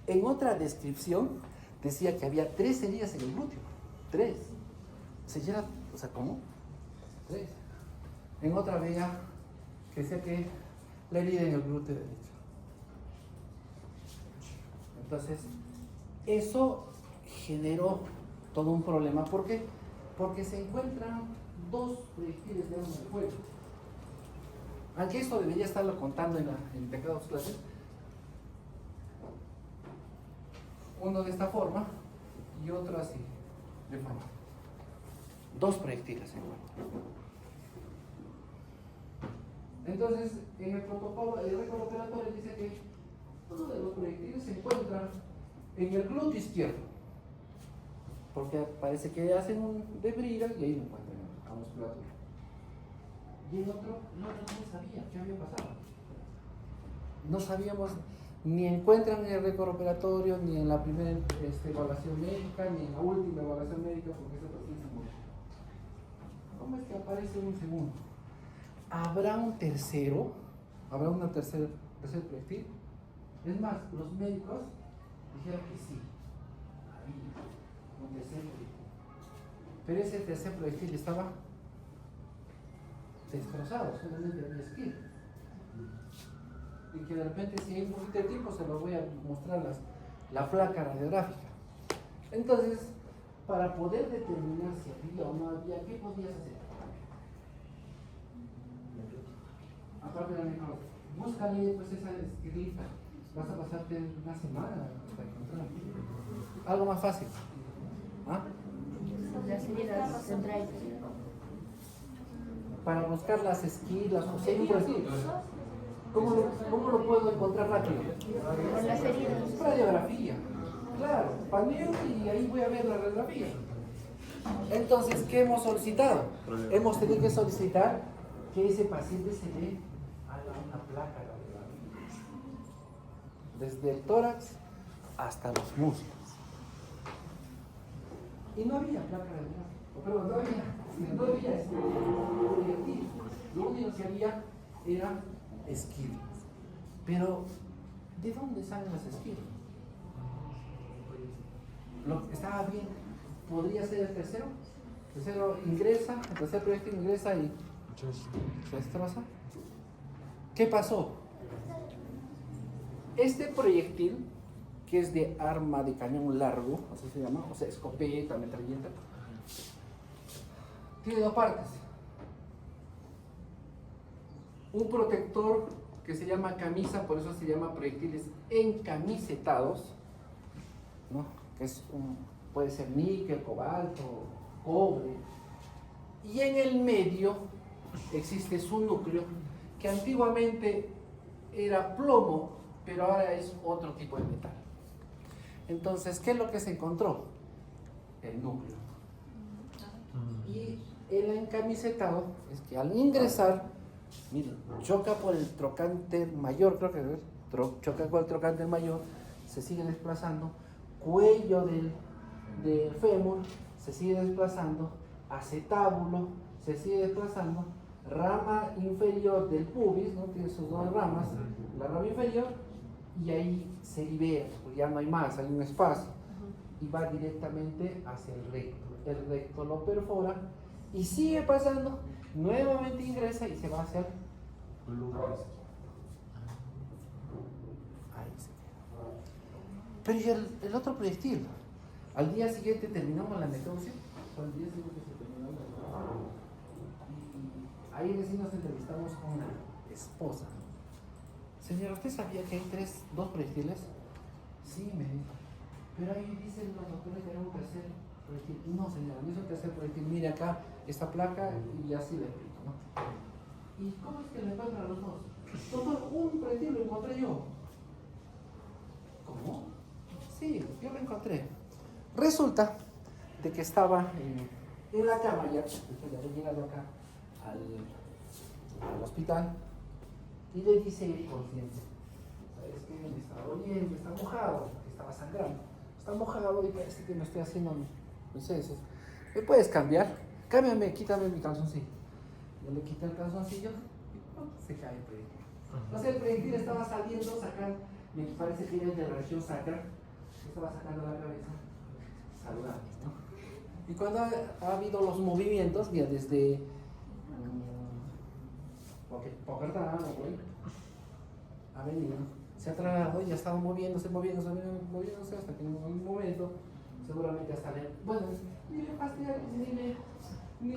En otra descripción decía que había 3 heridas en el glúteo. 3. O sea, ¿cómo? 3. En otra veía que decía que la herida en el glúteo derecho. Entonces, eso generó todo un problema. ¿Por qué? Porque se encuentran 2 proyectiles de arma de fuego. Aunque esto debería estarlo contando en pecados clases. Uno de esta forma y otro así, de forma. 2 proyectiles se encuentran. Entonces, en el protocolo, el récord operatorio dice que uno de los proyectiles se encuentra en el glúteo izquierdo, porque parece que hacen un debrider y ahí lo encuentran a musculatura. Y el otro no sabía qué había pasado. No sabíamos, ni encuentran en el récord operatorio, ni en la primera evaluación médica, ni en la última evaluación médica, porque ese paciente se murió. ¿Cómo es que aparece un segundo? ¿Habrá un tercero? ¿Habrá un tercer proyectil? Es más, los médicos dijeron que sí, había un tercer proyectil. Pero ese tercer proyectil estaba destrozado, solamente había esquina. Y que de repente, si hay un poquito de tiempo, se los voy a mostrar la placa radiográfica. Entonces, para poder determinar si había o no había, ¿qué podías hacer? Aparte de la necrosis, búscale pues esa esquirlita. Vas a pasarte una semana hasta encontrar. Algo más fácil. ¿Ah? Las heridas centrales. Para buscar las esquilas o seguros. ¿Cómo lo puedo encontrar rápido? Con las heridas. Radiografía. Claro, paneo y ahí voy a ver la radiografía. Entonces, ¿qué hemos solicitado? Hemos tenido que solicitar que ese paciente se le haga una placa radiográfica. Desde el tórax hasta los muslos. Y no había placa radiográfica. Perdón, no había proyectil. Lo único que había era esquilas. Pero, ¿de dónde salen las esquilas? Estaba bien. ¿Podría ser el tercero? El tercero ingresa, el tercer proyectil ingresa y se destroza. ¿Qué pasó? Este proyectil, que es de arma de cañón largo, así se llama, o sea, escopeta, metralleta, tiene 2 partes. Un protector que se llama camisa, por eso se llama proyectiles encamisetados, ¿no? Que es puede ser níquel, cobalto, cobre. Y en el medio existe su núcleo, que antiguamente era plomo, pero ahora es otro tipo de metal. Entonces, ¿qué es lo que se encontró? El núcleo. Y el encamisetado es que al ingresar, miren, choca por el trocante mayor, creo que choca con el trocante mayor, se sigue desplazando, cuello del fémur se sigue desplazando, acetábulo se sigue desplazando, rama inferior del pubis, ¿no? Tiene sus 2 ramas, la rama inferior, y ahí se libera, porque ya no hay más, hay un espacio, y va directamente hacia el recto. El recto lo perfora y sigue pasando, nuevamente ingresa y se va hacia el lugar. Ahí se queda. Pero ¿y el otro proyectil? Al día siguiente terminamos la necropsia. Al día siguiente se terminó la necropsia. Y ahí recién nos entrevistamos con la esposa. Señora, ¿usted sabía que hay 2 proyectiles? Sí, me dijo. Pero ahí dicen los doctores que era un tercer proyectil. No, señora, no es un tercer proyectil. Mire acá esta placa y así le explico, ¿no? ¿Y cómo es que le encuentran a los 2? Doctor, un proyectil lo encontré yo. ¿Cómo? Sí, yo lo encontré. Resulta de que estaba en la cama, ya había llegado acá al hospital, y le dice el consciente, ¿sabes qué? Me está doliendo, está mojado, porque estaba sangrando. Está mojado y parece que me estoy haciendo mis heces. ¿Me puedes cambiar? Cámbiame, quítame mi calzoncillo. Yo le quité el calzoncillo y se cae el proyectil. Entonces el proyectil estaba saliendo, me parece que era de la región sacra, estaba sacando la cabeza, saludable, ¿no? Y cuando ha habido los movimientos, mira, desde Pocartán, ha venido, se ha trasladado y ha estado moviéndose hasta que en un momento, seguramente hasta le, bueno, ni le fastidia, ni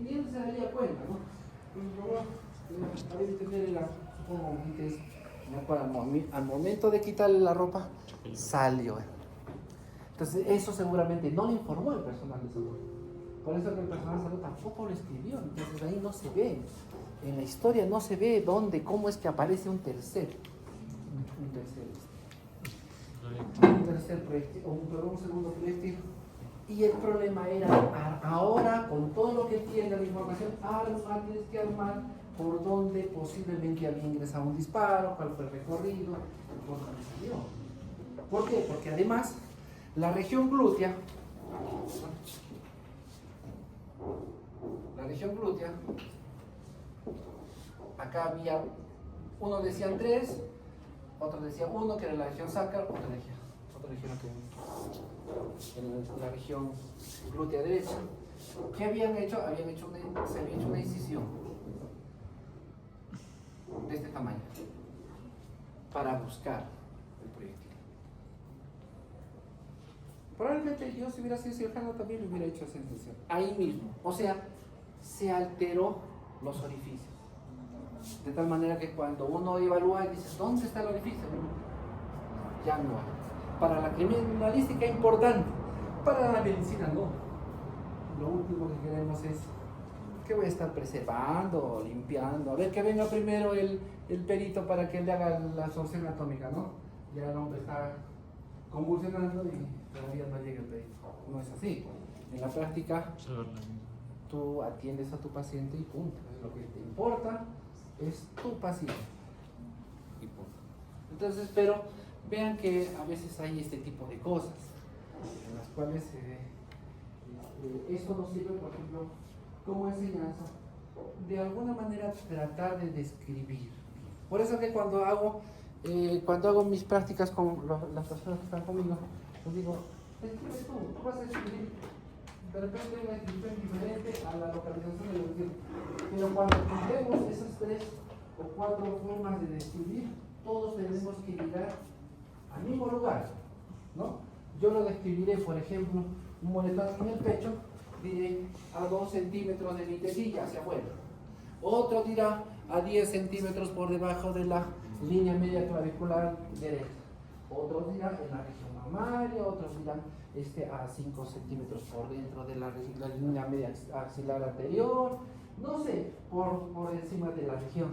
él se daría cuenta, ¿no? A ver, entender era, supongo que es, al momento de quitarle la ropa, salió. Entonces, eso seguramente no le informó el personal de salud. Por eso que el personal de salud tampoco lo escribió. Entonces, ahí no se ve. En la historia no se ve dónde, cómo es que aparece un tercer proyectil, un segundo proyectil. Y el problema era, ahora, con todo lo que tiene la información, tienes que armar por dónde posiblemente había ingresado un disparo, cuál fue el recorrido, por dónde salió. ¿Por qué? Porque además, la región glútea, acá había, uno decían 3, otro decía 1, que era la región sacra, otra región que en la región glútea derecha. ¿Qué habían hecho? Se había hecho una incisión de este tamaño para buscar el proyectil. Probablemente yo, si hubiera sido cirujano, también le hubiera hecho esa incisión ahí mismo. O sea, se alteró los orificios. De tal manera que cuando uno evalúa y dice, ¿dónde está el orificio? Ya no hay. Para la criminalística es importante, para la medicina no. Lo último que queremos es que voy a estar preservando, limpiando, a ver que venga primero el perito para que le haga la absorción atómica, ¿no? Ya el hombre está convulsionando y todavía no llega el perito. No es así. En la práctica, tú atiendes a tu paciente y punto. Lo que te importa es tu paciente y punto. Entonces, pero vean que a veces hay este tipo de cosas en las cuales esto nos sirve, por ejemplo, como enseñanza, de alguna manera tratar de describir. Por eso que cuando hago mis prácticas con las personas que están conmigo, les digo, escribe tú vas a escribir de repente una descripción diferente a la localización del objetivo. Pero cuando tendremos esas 3 o 4 formas de describir, todos tenemos que llegar al mismo lugar, ¿no? Yo lo describiré, por ejemplo, un moretón en el pecho, diré a 2 centímetros de mi tetilla hacia afuera. Otro dirá a 10 centímetros por debajo de la línea media clavicular derecha. Otros dirán en la región mamaria, otros dirán a 5 centímetros por dentro de la línea media axilar anterior, no sé, por encima de la región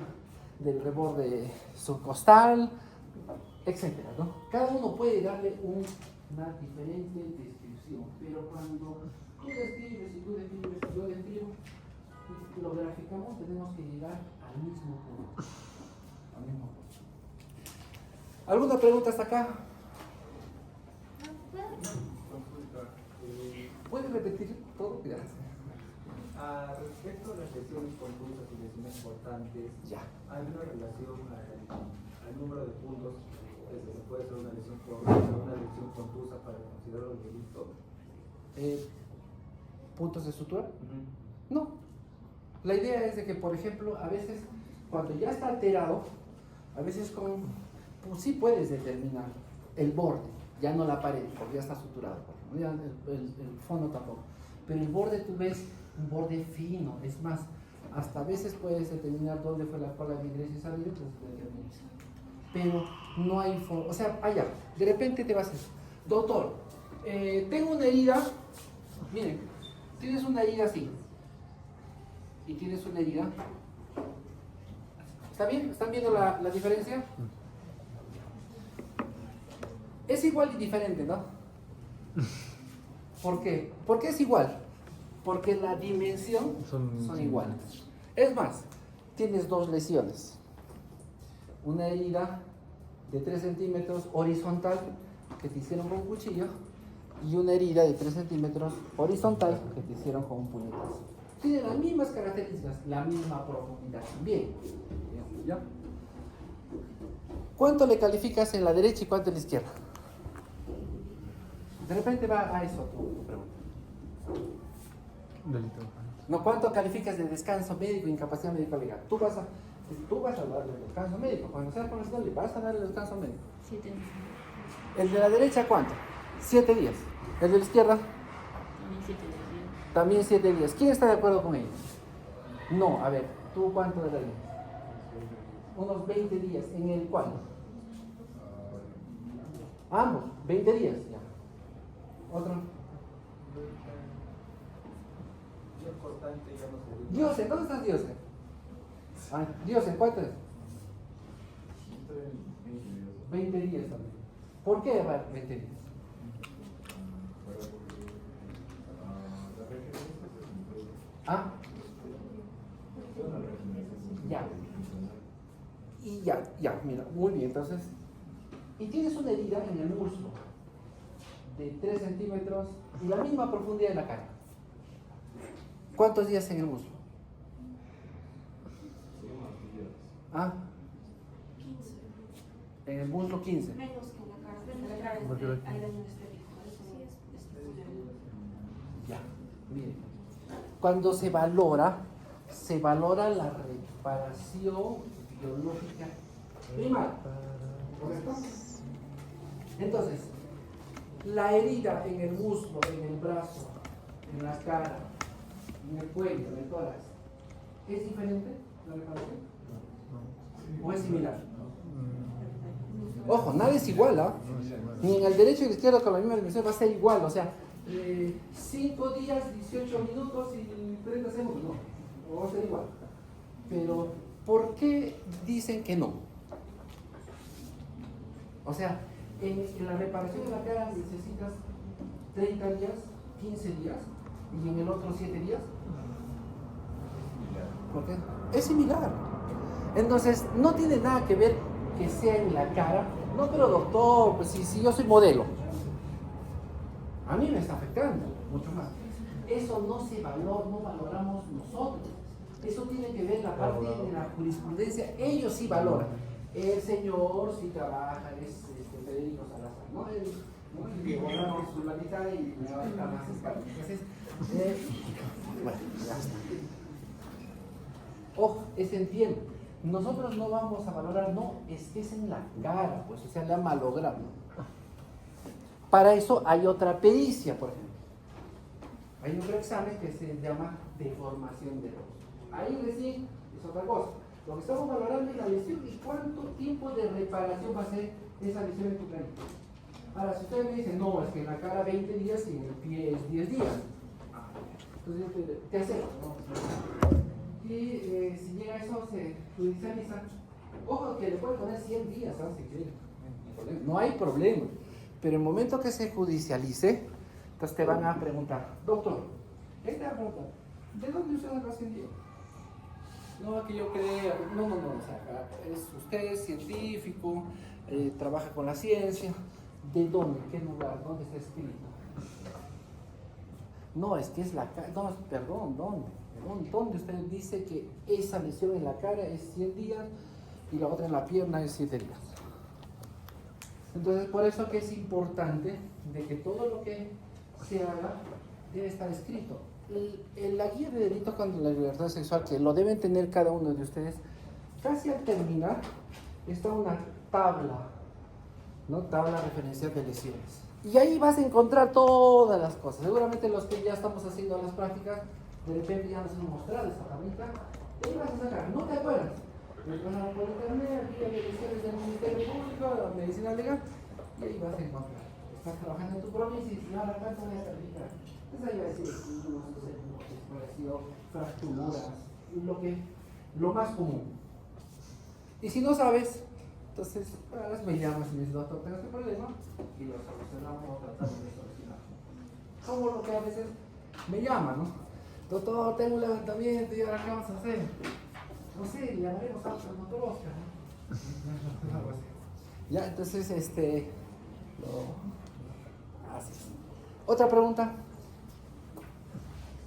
del reborde subcostal, etcétera, ¿no? Cada uno puede darle una diferente descripción, pero cuando tú describes y tú describes y yo describo y lo graficamos, tenemos que llegar al mismo punto. ¿Alguna pregunta hasta acá? ¿Puedes repetir todo? Gracias. Respecto a las lesiones confusas y lesiones importantes, Ya. ¿hay una relación al número de puntos? Se puede hacer una lesión confusa, una lesión confusa para considerarlo delito. ¿Puntos de sutura? No. La idea es de que, por ejemplo, a veces cuando ya está alterado, a veces pues sí puedes determinar el borde, ya no la pared, porque ya está suturado, ya el fondo tampoco. Pero el borde tú ves un borde fino, es más, hasta a veces puedes determinar dónde fue la cola de ingreso y salida, pues pero no hay forma, o sea, allá, de repente te vas a decir, doctor, tengo una herida, miren, tienes una herida así, y tienes una herida, ¿está bien? ¿Están viendo la diferencia? Es igual y diferente, ¿no? ¿Por qué? ¿Por qué es igual? Porque la dimensión son iguales. Es más, tienes 2 lesiones. Una herida de 3 centímetros horizontal que te hicieron con un cuchillo y una herida de 3 centímetros horizontal que te hicieron con un puñetazo. Tiene las mismas características, la misma profundidad también. ¿Ya? ¿Cuánto le calificas en la derecha y cuánto en la izquierda? De repente va a eso tu pregunta. Delito. No, ¿cuánto calificas de descanso médico, incapacidad médica legal? Tú vas a darle el descanso médico. Cuando seas profesional le vas a dar el descanso médico. 7 días. ¿El de la derecha cuánto? 7 días. ¿El de la izquierda? También 7 días. También 7 días. ¿Quién está de acuerdo con ellos? No, a ver, ¿tú cuánto le darías? Unos 20 días. ¿En el cuál? Ambos, 20 días. Ya. ¿Otro? Dios constante ya no se Diose, ¿dónde estás Diose? Diose, ¿cuánto es? 20 días también. ¿Por qué va 20 días? ¿Ah? Ya. Y ya, mira, muy bien, entonces. Y tienes una herida en el muslo de 3 centímetros y la misma profundidad en la cara. ¿Cuántos días en el muslo? ¿Ah? 15. En el muslo 15. Menos que en la cara. En la cara hay daño estético. Ya, miren. Cuando se valora la reparación biológica primaria. ¿Correcto? Entonces, la herida en el muslo, en el brazo, en la cara, en el cuello, en el tórax, ¿es diferente la reparación? ¿O es similar? Ojo, nada es igual, ¿ah? Ni en el derecho y el izquierdo con la misma dimensión va a ser igual, o sea, 5 días, 18 minutos y 30 segundos, no, va a ser igual. Pero, ¿por qué dicen que no? O sea, en la reparación de la cara necesitas 30 días, 15 días, y en el otro 7 días. ¿Por qué? Es similar. Entonces, no tiene nada que ver que sea en la cara. No, pero doctor, pues si yo soy modelo, a mí me está afectando mucho más. Eso no valoramos nosotros. Eso tiene que ver la parte de la jurisprudencia. Ellos sí valoran. El señor sí trabaja, es Federico Salazar, ¿no? Él le borramos su mitad y me va a estar más escala. Entonces, bueno, ya está. Ojo, entiendo. Nosotros no vamos a valorar, no, es que es en la cara, pues, o sea, le ha malogrado. Para eso hay otra pericia, por ejemplo. Hay otro examen que se llama deformación de rostro. Ahí recién es otra cosa. Lo que estamos valorando es la lesión y cuánto tiempo de reparación va a ser esa lesión en tu carita. Ahora, si ustedes me dicen, no, es que en la cara 20 días y en el pie es 10 días. Entonces, ¿qué hacemos? ¿No? Y si llega eso, se judicializa. Ojo, que le pueden poner 100 días, ¿sabes? Si quieren. No hay problema. Pero en el momento que se judicialice, entonces te van a preguntar, doctor, ¿qué te va a preguntar? ¿De dónde usted sacó 100 días? No, que yo crea, no, o sea, usted es científico, trabaja con la ciencia. ¿De dónde? ¿Qué lugar? ¿Dónde está escrito? No, es que es la cara, no, perdón, ¿dónde usted dice que esa lesión en la cara es 100 días y la otra en la pierna es 7 días? Entonces, por eso que es importante de que todo lo que se haga debe estar escrito. La guía de delitos contra la libertad sexual, que lo deben tener cada uno de ustedes, casi al terminar está una tabla, ¿no? Tabla referencial de lesiones. Y ahí vas a encontrar todas las cosas. Seguramente los que ya estamos haciendo las prácticas, de repente ya nos hemos mostrado esta tablita. Y ahí vas a sacar, ¿no te acuerdas? Vas a por internet, guía de lesiones del Ministerio Público, la medicina legal, y ahí vas a encontrar. Estás trabajando en tu provincia y si ahora cuánto voy a certificar. Entonces ahí va a decir fracturas, lo más común. Y si no sabes, entonces me llamas y me dices, doctor, tengo este problema y lo solucionamos o tratamos de solucionar. Como lo que a veces me llaman, ¿no? Doctor, tengo un levantamiento y ahora ¿qué vamos a hacer? No sé, le llamaremos al doctor Oscar, ¿no? Ya, entonces, lo haces. ¿Otra pregunta?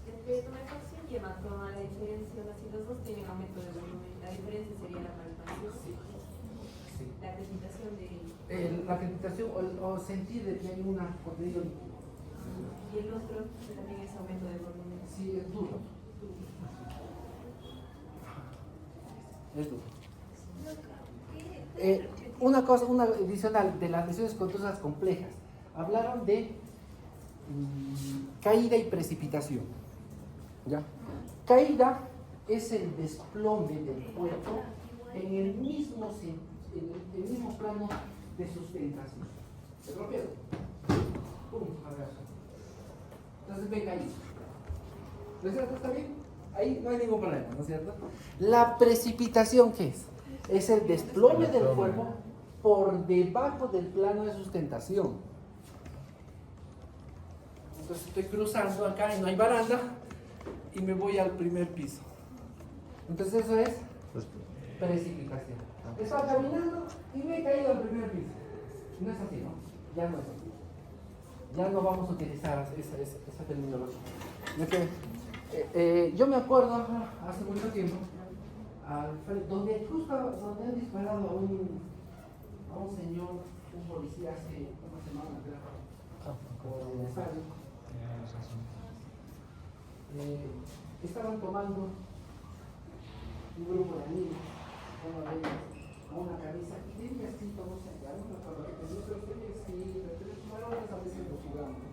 ¿El pie no es paciente? Y en cuanto a la diferencia, si los dos tienen aumento de volumen, la diferencia sería la palpación, Sí. la acreditación de... La acreditación o sentir de que hay una contenido líquido. Y el otro también es aumento de volumen. Sí, es duro. Es duro. Una cosa, una adicional de las lesiones contusas complejas. Hablaron de caída y precipitación. ¿Ya? Caída es el desplome del cuerpo en el mismo plano de sustentación. ¿Se rompieron? ¡Pum! Abrazo. Entonces me caí. ¿No es cierto? ¿Está bien? Ahí no hay ningún problema, ¿no es cierto? La precipitación, ¿qué es? Es el desplome del cuerpo por debajo del plano de sustentación. Entonces estoy cruzando acá y no hay baranda y me voy al primer piso. Entonces eso es precipitación. Estaba caminando y me he caído al primer piso. No es así, ¿no? Ya no es así. Ya no vamos a utilizar esa terminología. Yo me acuerdo hace mucho tiempo donde han disparado a un señor, un policía hace una semana, por el estadio. Estaban tomando un grupo de amigos, uno de ellos, a una camisa que tenía así, no sé, ya no me acuerdo qué tenía, pero tenía así, pero varones a veces lo jugamos.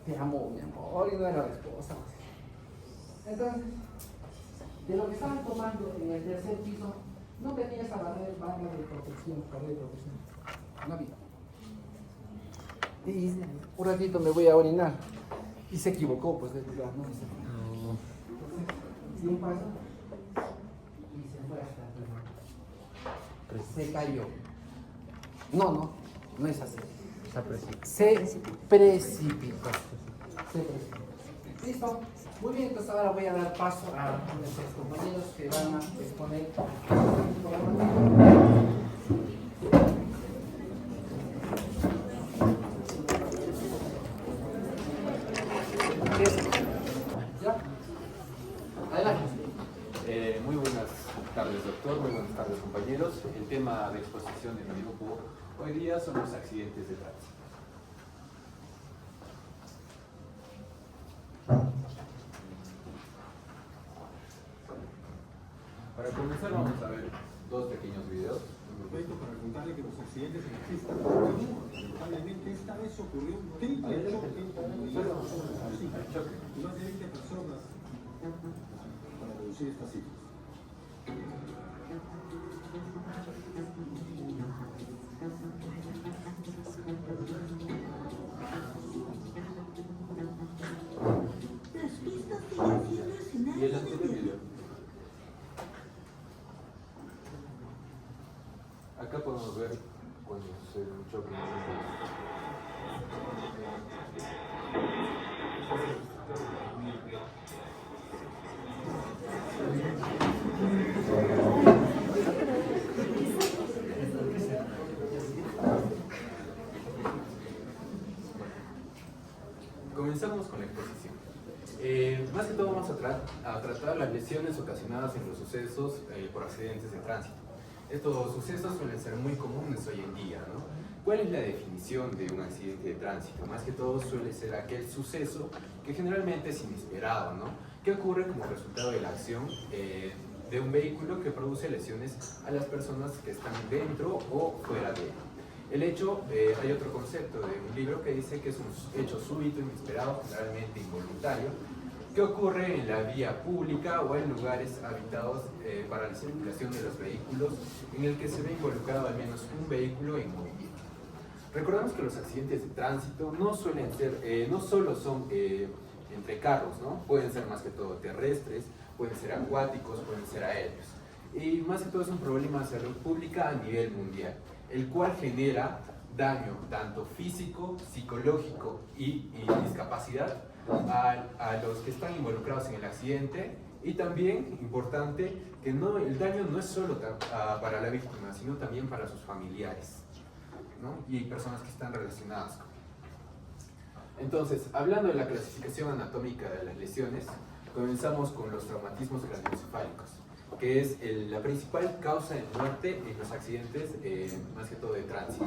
Te amo, mi amor, y no era la esposa. Entonces, de lo que estaban tomando en el tercer piso, no tenía esa barra de protección, no había. Y dice, un ratito me voy a orinar. Y se equivocó, pues, de lugar, ¿no? Entonces, dio un paso y se fue hasta atrás. Se cayó. No es así. Se precipitó. ¿Listo? Muy bien, entonces ahora voy a dar paso a nuestros compañeros que van a exponer. ¿Ya? Adelante. Muy buenas tardes, doctor. Muy buenas tardes, compañeros. El tema de exposición de mi grupo hoy día son los accidentes de tránsito. Para comenzar vamos a ver dos pequeños videos. Aprovecho para contarle que los accidentes en la pista lamentablemente esta vez ocurrió un triple choque y más de 20 personas para reducir estas cifras. Las pistas siguen siendo Y el escenarios anterior video. Acá podemos ver cuando sucede un choque. Comenzamos con la exposición. Más que todo vamos a tratar las lesiones ocasionadas en los sucesos por accidentes de tránsito. Estos sucesos suelen ser muy comunes hoy en día, ¿no? ¿Cuál es la definición de un accidente de tránsito? Más que todo suele ser aquel suceso que generalmente es inesperado, ¿no? Que ocurre como resultado de la acción de un vehículo que produce lesiones a las personas que están dentro o fuera de él. El hecho, hay otro concepto de un libro que dice que es un hecho súbito, inesperado, generalmente involuntario, que ocurre en la vía pública o en lugares habitados para la circulación de los vehículos, en el que se ve involucrado al menos un vehículo en movimiento. Recordamos que los accidentes de tránsito no suelen ser, no solo son entre carros, ¿no? Pueden ser más que todo terrestres, pueden ser acuáticos, pueden ser aéreos. Y más que todo es un problema de salud pública a nivel mundial, el cual genera daño tanto físico, psicológico y discapacidad a los que están involucrados en el accidente, y también, importante, que el daño no es solo para la víctima, sino también para sus familiares, ¿no? Y personas que están relacionadas con él. Entonces, hablando de la clasificación anatómica de las lesiones, comenzamos con los traumatismos craneoencefálicos, que es la principal causa de muerte en los accidentes, más que todo de tránsito.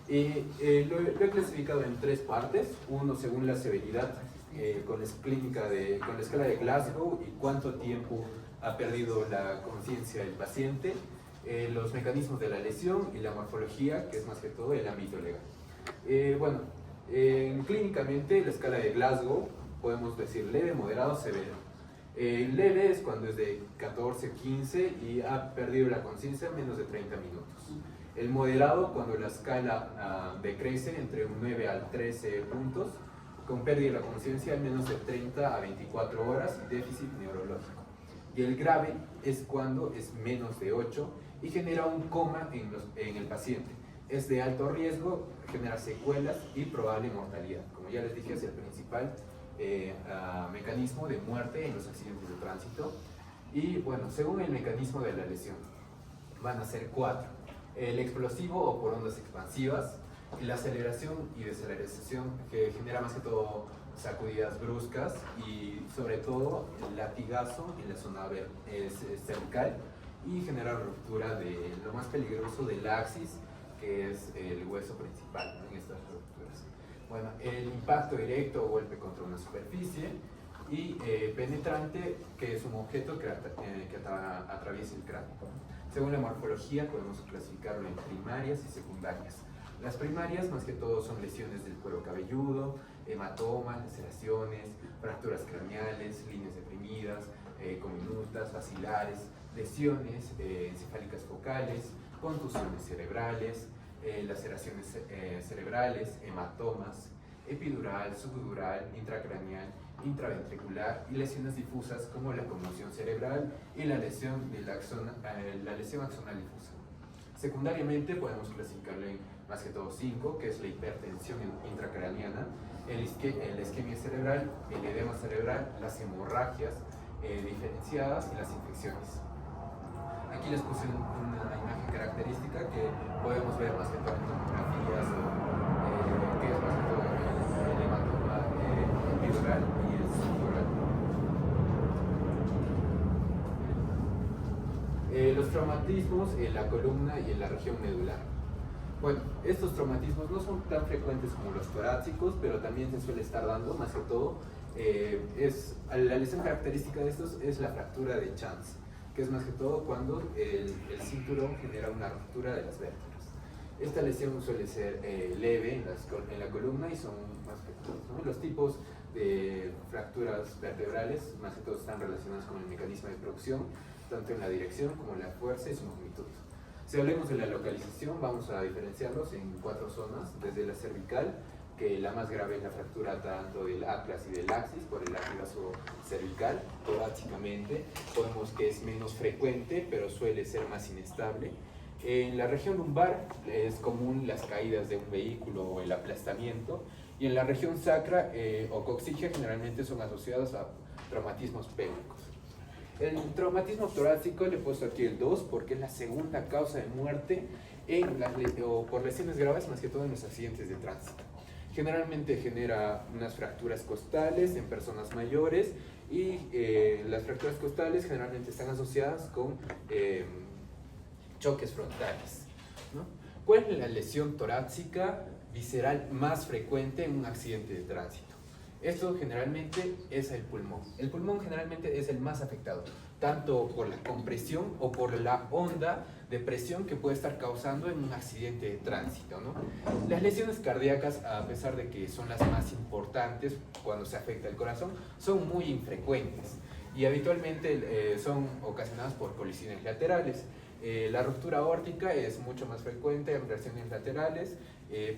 Lo he clasificado en 3 partes, uno según la severidad, con la escala de Glasgow y cuánto tiempo ha perdido la conciencia del paciente, los mecanismos de la lesión y la morfología, que es más que todo el ámbito legal. Clínicamente, la escala de Glasgow podemos decir leve, moderado, severo. Leve es cuando es de 14, 15 y ha perdido la conciencia en menos de 30 minutos. El moderado, cuando la escala decrece entre un 9 a 13 puntos, con pérdida de la conciencia en menos de 30 a 24 horas y déficit neurológico. Y el grave es cuando es menos de 8 y genera un coma en el paciente. Es de alto riesgo, genera secuelas y probable mortalidad. Como ya les dije, es el principal mecanismo de muerte en los accidentes de tránsito. Y bueno, según el mecanismo de la lesión, van a ser 4. El explosivo o por ondas expansivas, la aceleración y desaceleración, que genera más que todo sacudidas bruscas y sobre todo el latigazo en la zona cervical y genera ruptura de lo más peligroso del axis, que es el hueso principal, ¿no? En estas rupturas. Bueno, el impacto directo o golpe contra una superficie y penetrante, que es un objeto que atraviesa el cráneo. Según la morfología podemos clasificarlo en primarias y secundarias. Las primarias más que todo son lesiones del cuero cabelludo, hematomas, laceraciones, fracturas craneales, líneas deprimidas, conminutas, bacilares, lesiones encefálicas focales, contusiones cerebrales, laceraciones cerebrales, hematomas, epidural, subdural, intracraneal, intraventricular y lesiones difusas como la conmoción cerebral y la lesión axonal difusa. Secundariamente podemos clasificarlo en más que todo 5, que es la hipertensión intracraneana, la isquemia cerebral, el edema cerebral, las hemorragias diferenciadas y las infecciones. Aquí les puse una imagen característica que podemos ver más que todo en tomografías, que es más que todo el hematoma epidural y el subdural. Los traumatismos en la columna y en la región medular. Bueno, estos traumatismos no son tan frecuentes como los torácicos, pero también se suele estar dando, más que todo, la lesión característica de estos es la fractura de Chance, que es más que todo cuando el cinturón genera una ruptura de las vértebras. Esta lesión suele ser leve en la columna y son más que todo, ¿no? Los tipos de fracturas vertebrales más que todo están relacionados con el mecanismo de producción, tanto en la dirección como en la fuerza y su magnitud. Si hablemos de la localización, vamos a diferenciarlos en 4 zonas, desde la cervical, que la más grave es la fractura tanto del atlas y del axis por el latigazo cervical. Torácicamente podemos que es menos frecuente, pero suele ser más inestable. En la región lumbar es común las caídas de un vehículo o el aplastamiento, y en la región sacra o coxígea generalmente son asociados a traumatismos pélvicos. El traumatismo torácico le he puesto aquí el 2 porque es la segunda causa de muerte por lesiones graves, más que todo en los accidentes de tránsito. Generalmente genera unas fracturas costales en personas mayores y las fracturas costales generalmente están asociadas con choques frontales, ¿no? ¿Cuál es la lesión torácica visceral más frecuente en un accidente de tránsito? Esto generalmente es el pulmón. El pulmón generalmente es el más afectado, tanto por la compresión o por la onda de presión que puede estar causando en un accidente de tránsito, ¿no? Las lesiones cardíacas, a pesar de que son las más importantes cuando se afecta el corazón, son muy infrecuentes y habitualmente son ocasionadas por colisiones laterales. La ruptura aórtica es mucho más frecuente en lesiones laterales,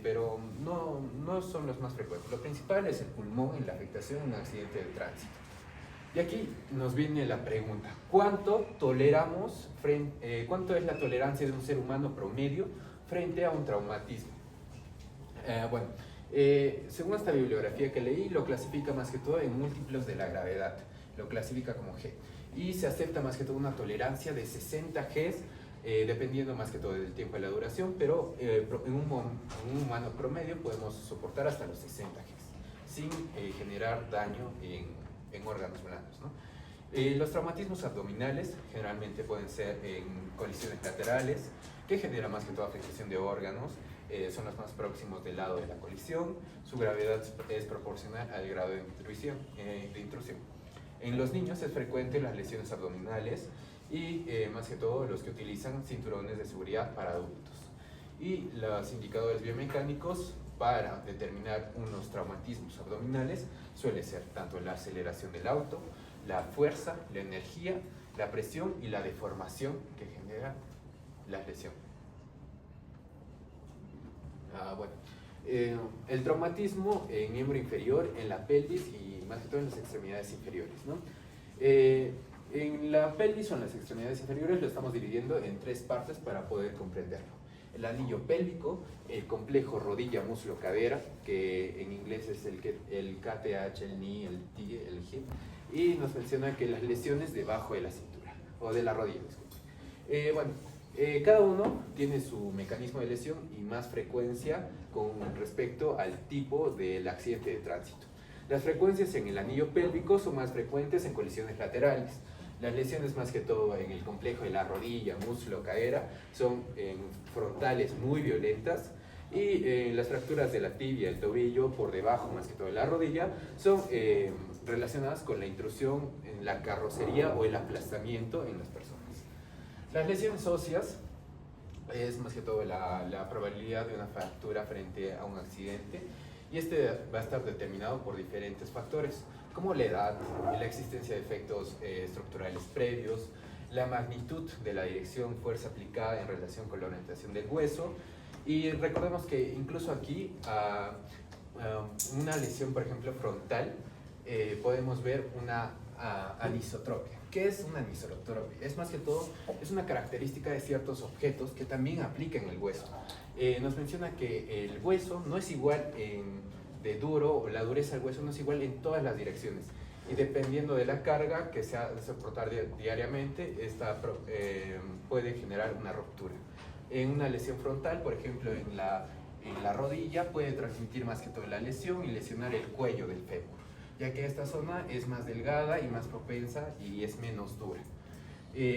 pero no son los más frecuentes. Lo principal es el pulmón en la afectación en un accidente de tránsito. Y aquí nos viene la pregunta: ¿cuánto toleramos cuánto es la tolerancia de un ser humano promedio frente a un traumatismo? Según esta bibliografía que leí, lo clasifica más que todo en múltiplos de la gravedad, lo clasifica como G, y se acepta más que todo una tolerancia de 60 Gs, dependiendo más que todo del tiempo de la duración, pero en un humano promedio podemos soportar hasta los 60 Gs. sin generar daño en órganos blandos, ¿no? Los traumatismos abdominales generalmente pueden ser en colisiones laterales, que genera más que todo afectación de órganos, son los más próximos del lado de la colisión, su gravedad es proporcional al grado de intrusión. En los niños es frecuente las lesiones abdominales y más que todo los que utilizan cinturones de seguridad para adultos. Y los indicadores biomecánicos para determinar unos traumatismos abdominales suele ser tanto la aceleración del auto, la fuerza, la energía, la presión y la deformación que genera la lesión. El traumatismo en miembro inferior, en la pelvis y más que todo en las extremidades inferiores, ¿no? En la pelvis o en las extremidades inferiores lo estamos dividiendo en 3 partes para poder comprenderlo. El anillo pélvico, el complejo rodilla-muslo-cadera, que en inglés es el KTH, el knee, el TI, el hip, y nos menciona que las lesiones debajo de la cintura, o de la rodilla, disculpe. Cada uno tiene su mecanismo de lesión y más frecuencia con respecto al tipo del accidente de tránsito. Las frecuencias en el anillo pélvico son más frecuentes en colisiones laterales. Las lesiones más que todo en el complejo de la rodilla, muslo, cadera, son frontales muy violentas, y las fracturas de la tibia, el tobillo, por debajo más que todo de la rodilla, son relacionadas con la intrusión en la carrocería o el aplastamiento en las personas. Las lesiones óseas es más que todo la probabilidad de una fractura frente a un accidente, y este va a estar determinado por diferentes factores, como la edad, la existencia de efectos estructurales previos, la magnitud de la dirección fuerza aplicada en relación con la orientación del hueso, y recordemos que incluso aquí una lesión, por ejemplo, frontal, podemos ver una anisotropia. ¿Qué es una anisotropia? Es más que todo, es una característica de ciertos objetos que también aplica en el hueso. Nos menciona que el hueso no es igual de duro, o la dureza del hueso no es igual en todas las direcciones, y dependiendo de la carga que se ha de soportar diariamente, esta puede generar una ruptura. En una lesión frontal, por ejemplo, en la rodilla, puede transmitir más que todo la lesión y lesionar el cuello del fémur, ya que esta zona es más delgada y más propensa y es menos dura.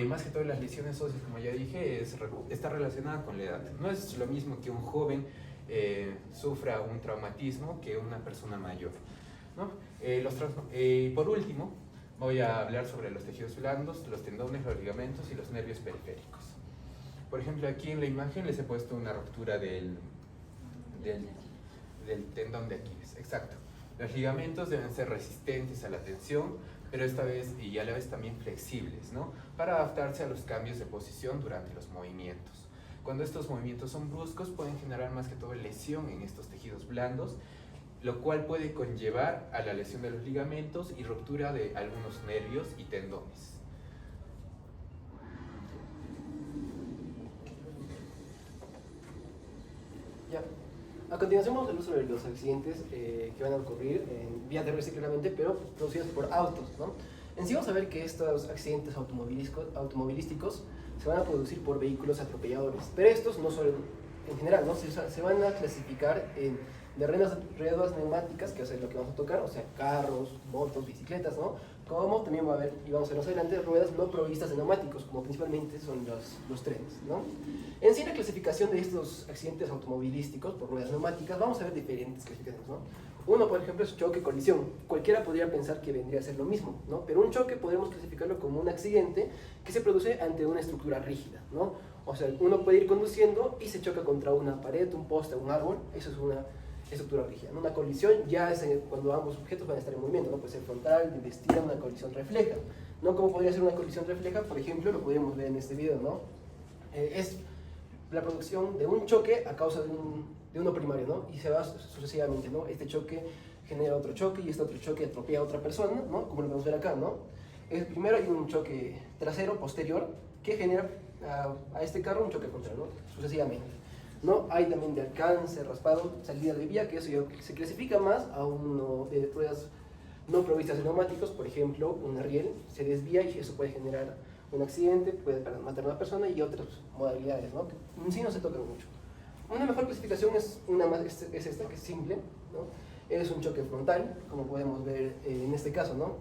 Más que todo las lesiones óseas, como ya dije, está relacionada con la edad. No es lo mismo que un joven sufra un traumatismo que una persona mayor, ¿no? Por último, voy a hablar sobre los tejidos blandos, los tendones, los ligamentos y los nervios periféricos. Por ejemplo, aquí en la imagen les he puesto una ruptura del tendón de Aquiles. Exacto. Los ligamentos deben ser resistentes a la tensión, pero esta vez y a la vez también flexibles, ¿no? Para adaptarse a los cambios de posición durante los movimientos. Cuando estos movimientos son bruscos, pueden generar más que todo lesión en estos tejidos blandos, lo cual puede conllevar a la lesión de los ligamentos y ruptura de algunos nervios y tendones. Ya. A continuación vamos a hablar sobre los accidentes que van a ocurrir en vía terrestre claramente, pero producidos por autos, ¿no? En sí vamos a ver que estos accidentes automovilísticos se van a producir por vehículos atropelladores, pero estos no son en general, ¿no? Se van a clasificar de ruedas neumáticas, que es lo que vamos a tocar, o sea, carros, motos, bicicletas, ¿no? Como también va a haber, y vamos a ver más adelante, ruedas no provistas de neumáticos, como principalmente son los trenes, ¿no? En sí, la clasificación de estos accidentes automovilísticos por ruedas neumáticas, vamos a ver diferentes clasificaciones, ¿no? Uno, por ejemplo, es choque, colisión. Cualquiera podría pensar que vendría a ser lo mismo, ¿no? Pero un choque podemos clasificarlo como un accidente que se produce ante una estructura rígida, ¿no? O sea, uno puede ir conduciendo y se choca contra una pared, un poste, un árbol. Eso es una estructura rígida, ¿no? Una colisión ya es cuando ambos objetos van a estar en movimiento, ¿no? Puede ser frontal, de vestida, una colisión refleja, ¿no? ¿Cómo podría ser una colisión refleja? Por ejemplo, lo podemos ver en este video, ¿no? Es la producción de un choque a causa de uno primario, ¿no? Y se va sucesivamente, ¿no? Este choque genera otro choque y este otro choque atropella a otra persona, ¿no? Como lo podemos ver acá, ¿no? Primero hay un choque trasero, posterior, que genera a este carro un choque frontal, ¿no? Sucesivamente, ¿no? Hay también de alcance, raspado, salida de vía, que eso ya se clasifica más a uno de ruedas no provistas de neumáticos. Por ejemplo, un riel se desvía y eso puede generar un accidente, puede matar a una persona, y otras modalidades, ¿no? Que en sí no se tocan mucho. Una mejor clasificación es esta, que es simple, ¿no? Es un choque frontal, como podemos ver en este caso, ¿no?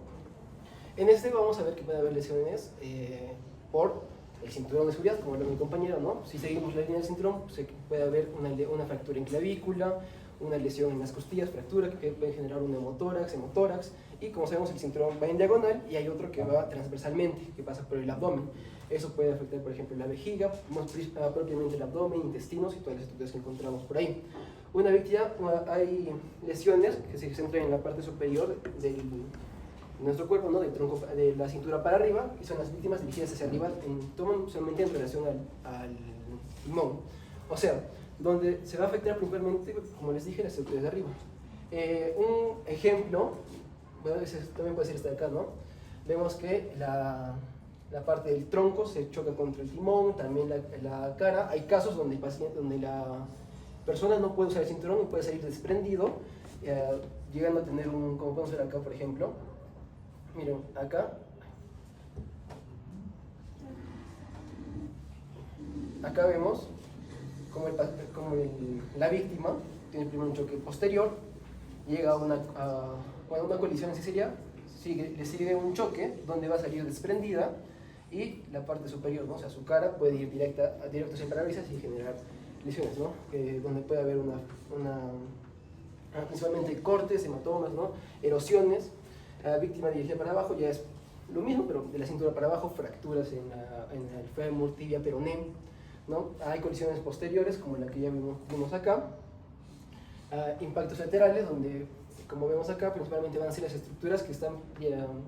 En este vamos a ver que puede haber lesiones por el cinturón de seguridad, como lo mi compañero, ¿no? Si seguimos la línea del cinturón, puede haber una fractura en clavícula, una lesión en las costillas, fractura que puede generar un hemotórax, y como sabemos el cinturón va en diagonal y hay otro que va transversalmente, que pasa por el abdomen. Eso puede afectar, por ejemplo, la vejiga, propiamente el abdomen, intestinos y todas las estructuras que encontramos por ahí. Hay lesiones que se centran en la parte superior de nuestro cuerpo, ¿no? Del tronco, de la cintura para arriba, y son las víctimas dirigidas hacia arriba, toman solamente en relación al timón. O sea, donde se va a afectar principalmente, como les dije, las estructuras de arriba. Un ejemplo, bueno, ese también puede ser este de acá, ¿no? Vemos que la parte del tronco se choca contra el timón, también la cara. Hay casos donde la persona no puede usar el cinturón y puede salir desprendido, llegando a tener como podemos ver acá, por ejemplo. Miren, acá vemos como la víctima tiene primero un choque posterior, llega a una colisión, así sería, le sigue un choque donde va a salir desprendida y la parte superior, ¿no? O sea, su cara puede ir directo hacia el parabrisas y generar lesiones, ¿no? Donde puede haber principalmente cortes, hematomas, ¿no? Erosiones. Víctima dirigida para abajo ya es lo mismo, pero de la cintura para abajo, fracturas en el fémur, tibia, peroné, ¿no? Hay colisiones posteriores, como la que ya vimos acá. Impactos laterales, donde, como vemos acá, principalmente van a ser las estructuras que están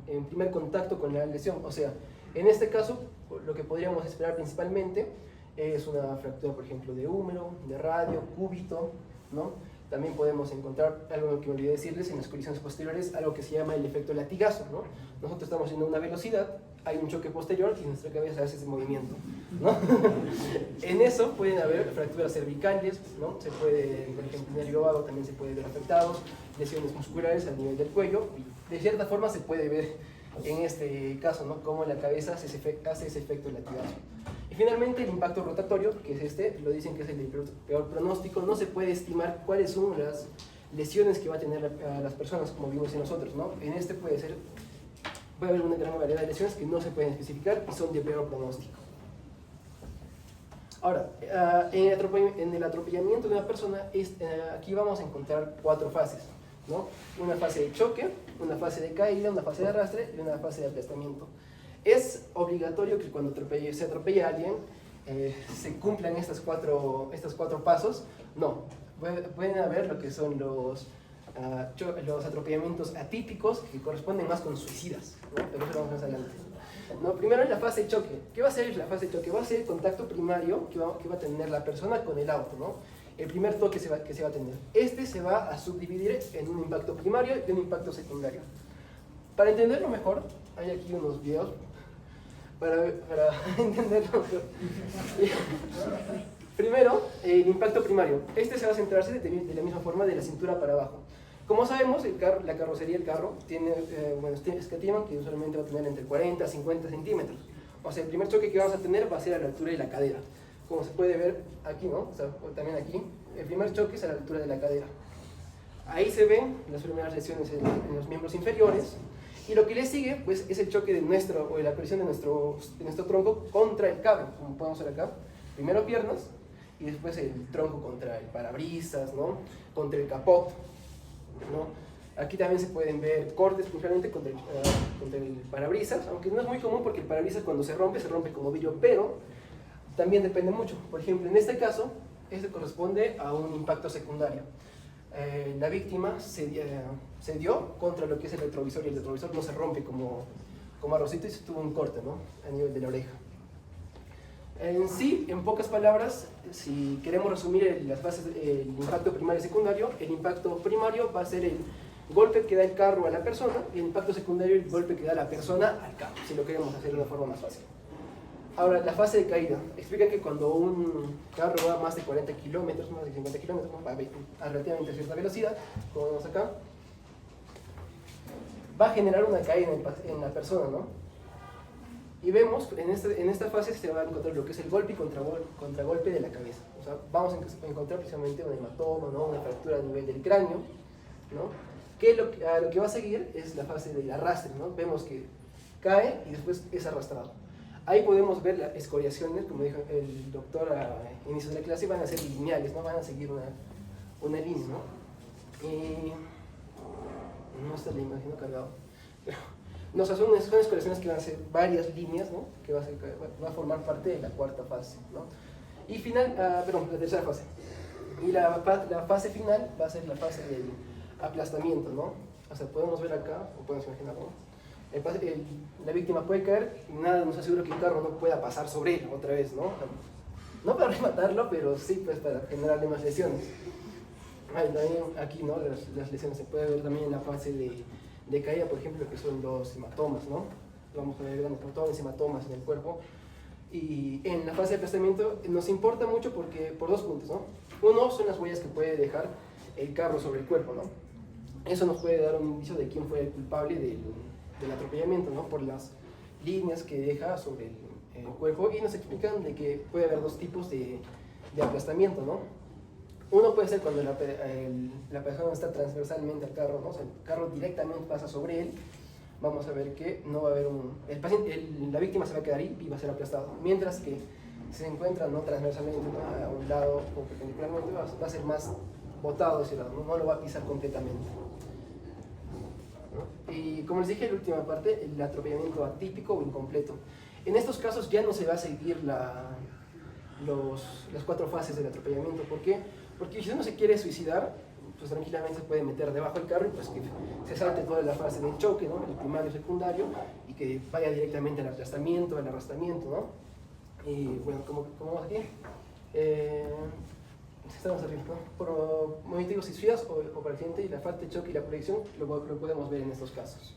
en primer contacto con la lesión. O sea, en este caso, lo que podríamos esperar principalmente es una fractura, por ejemplo, de húmero, de radio, cúbito, ¿no? También podemos encontrar algo que me olvidé decirles en las colisiones posteriores, algo que se llama el efecto latigazo, ¿no? Nosotros estamos yendo a una velocidad, hay un choque posterior y nuestra cabeza hace ese movimiento, ¿no? En eso pueden haber fracturas cervicales, ¿no? Se puede, por ejemplo, el nervio vago también se puede ver afectados, lesiones musculares al nivel del cuello, y de cierta forma se puede ver en este caso, ¿no? Cómo la cabeza hace ese efecto latigazo. Y finalmente el impacto rotatorio, que es lo dicen que es el peor pronóstico. No se puede estimar cuáles son las lesiones que va a tener a las personas, como vimos en nosotros, ¿no? En este puede haber una gran variedad de lesiones que no se pueden especificar y son de peor pronóstico. Ahora, en el atropellamiento de una persona, aquí vamos a encontrar 4 fases, ¿no? Una fase de choque, una fase de caída, una fase de arrastre y una fase de aplastamiento. ¿Es obligatorio que cuando se atropelle a alguien se cumplan estos cuatro pasos? No. Pueden haber lo que son los atropellamientos atípicos, que corresponden más con suicidas, ¿no? Pero eso vamos más adelante. No, primero en la fase de choque. ¿Qué va a ser la fase de choque? Va a ser el contacto primario que va a tener la persona con el auto, ¿no? El primer toque que se va a tener. Este se va a subdividir en un impacto primario y un impacto secundario. Para entenderlo mejor, hay aquí unos videos para entenderlo mejor. Primero, el impacto primario. Este se va a centrarse de la misma forma de la cintura para abajo. Como sabemos, la carrocería del carro estiman que usualmente va a tener entre 40 a 50 centímetros. O sea, el primer choque que vamos a tener va a ser a la altura de la cadera. Como se puede ver aquí, ¿no? O sea, también aquí, el primer choque es a la altura de la cadera. Ahí se ven las primeras lesiones en los miembros inferiores. Y lo que le sigue, pues, es el choque de la colisión de nuestro tronco contra el cable, como podemos ver acá. Primero piernas y después el tronco contra el parabrisas, ¿no? Contra el capot, ¿no? Aquí también se pueden ver cortes, principalmente contra el parabrisas, aunque no es muy común porque el parabrisas cuando se rompe como vidrio, pero también depende mucho. Por ejemplo, en este caso, este corresponde a un impacto secundario. La víctima se dio contra lo que es el retrovisor y el retrovisor no se rompe como arrocito y se tuvo un corte, ¿no? A nivel de la oreja. En sí, en pocas palabras, si queremos resumir las fases del impacto primario y secundario, el impacto primario va a ser el golpe que da el carro a la persona y el impacto secundario el golpe que da la persona al carro, si lo queremos hacer de una forma más fácil. Ahora, la fase de caída. Explica que cuando un carro va a más de 40 kilómetros, más de 50 kilómetros, ¿no? a relativamente cierta velocidad, como vemos acá, va a generar una caída en la persona, ¿no? Y vemos, en esta fase se va a encontrar lo que es el golpe y contragolpe de la cabeza. O sea, vamos a encontrar precisamente un hematoma, ¿no? Una fractura a nivel del cráneo, ¿no? Que lo que va a seguir es la fase del arrastre, ¿no? Vemos que cae y después es arrastrado. Ahí podemos ver las escoriaciones, como dijo el doctor a inicio de la clase, van a ser lineales, no van a seguir una línea, ¿no? Y no está la imagen cargado, pero no, o sea, son escoriaciones que van a ser varias líneas, ¿no? Que va a formar parte de la cuarta fase, ¿no? Y la tercera fase. Y la fase final va a ser la fase del aplastamiento, ¿no? O sea, podemos ver acá, o podemos imaginar, ¿no? La víctima puede caer y nada nos asegura que el carro no pueda pasar sobre él otra vez, ¿no? No para rematarlo, pero sí pues para generarle más lesiones. También aquí, ¿no? Las lesiones se puede ver también en la fase de caída, por ejemplo, que son los hematomas, ¿no? Vamos a ver grandes hematomas en el cuerpo. Y en la fase de aplastamiento nos importa mucho por dos puntos, ¿no? Uno son las huellas que puede dejar el carro sobre el cuerpo, ¿no? Eso nos puede dar un indicio de quién fue el culpable del atropellamiento, ¿no? Por las líneas que deja sobre el cuerpo, y nos explican de que puede haber dos tipos de aplastamiento, ¿no? Uno puede ser cuando la persona está transversalmente al carro, ¿no? O sea, el carro directamente pasa sobre él. Vamos a ver que no va a haber la víctima se va a quedar ahí y va a ser aplastado, mientras que si se encuentra no transversalmente, ¿no? A un lado o perpendicularmente, va a ser más botado hacia el lado, no lo va a pisar completamente. Y como les dije, la última parte, el atropellamiento atípico o incompleto. En estos casos ya no se va a seguir las 4 fases del atropellamiento. ¿Por qué? Porque si uno se quiere suicidar, pues tranquilamente se puede meter debajo del carro y pues que se salte toda la fase del choque, ¿no? El primario y secundario, y que vaya directamente al aplastamiento, al arrastramiento, ¿no? Y bueno, como vamos aquí, estamos arriba, ¿no? Por movimientos suicidas o por accidente, y la falta de choque y la proyección lo podemos ver en estos casos.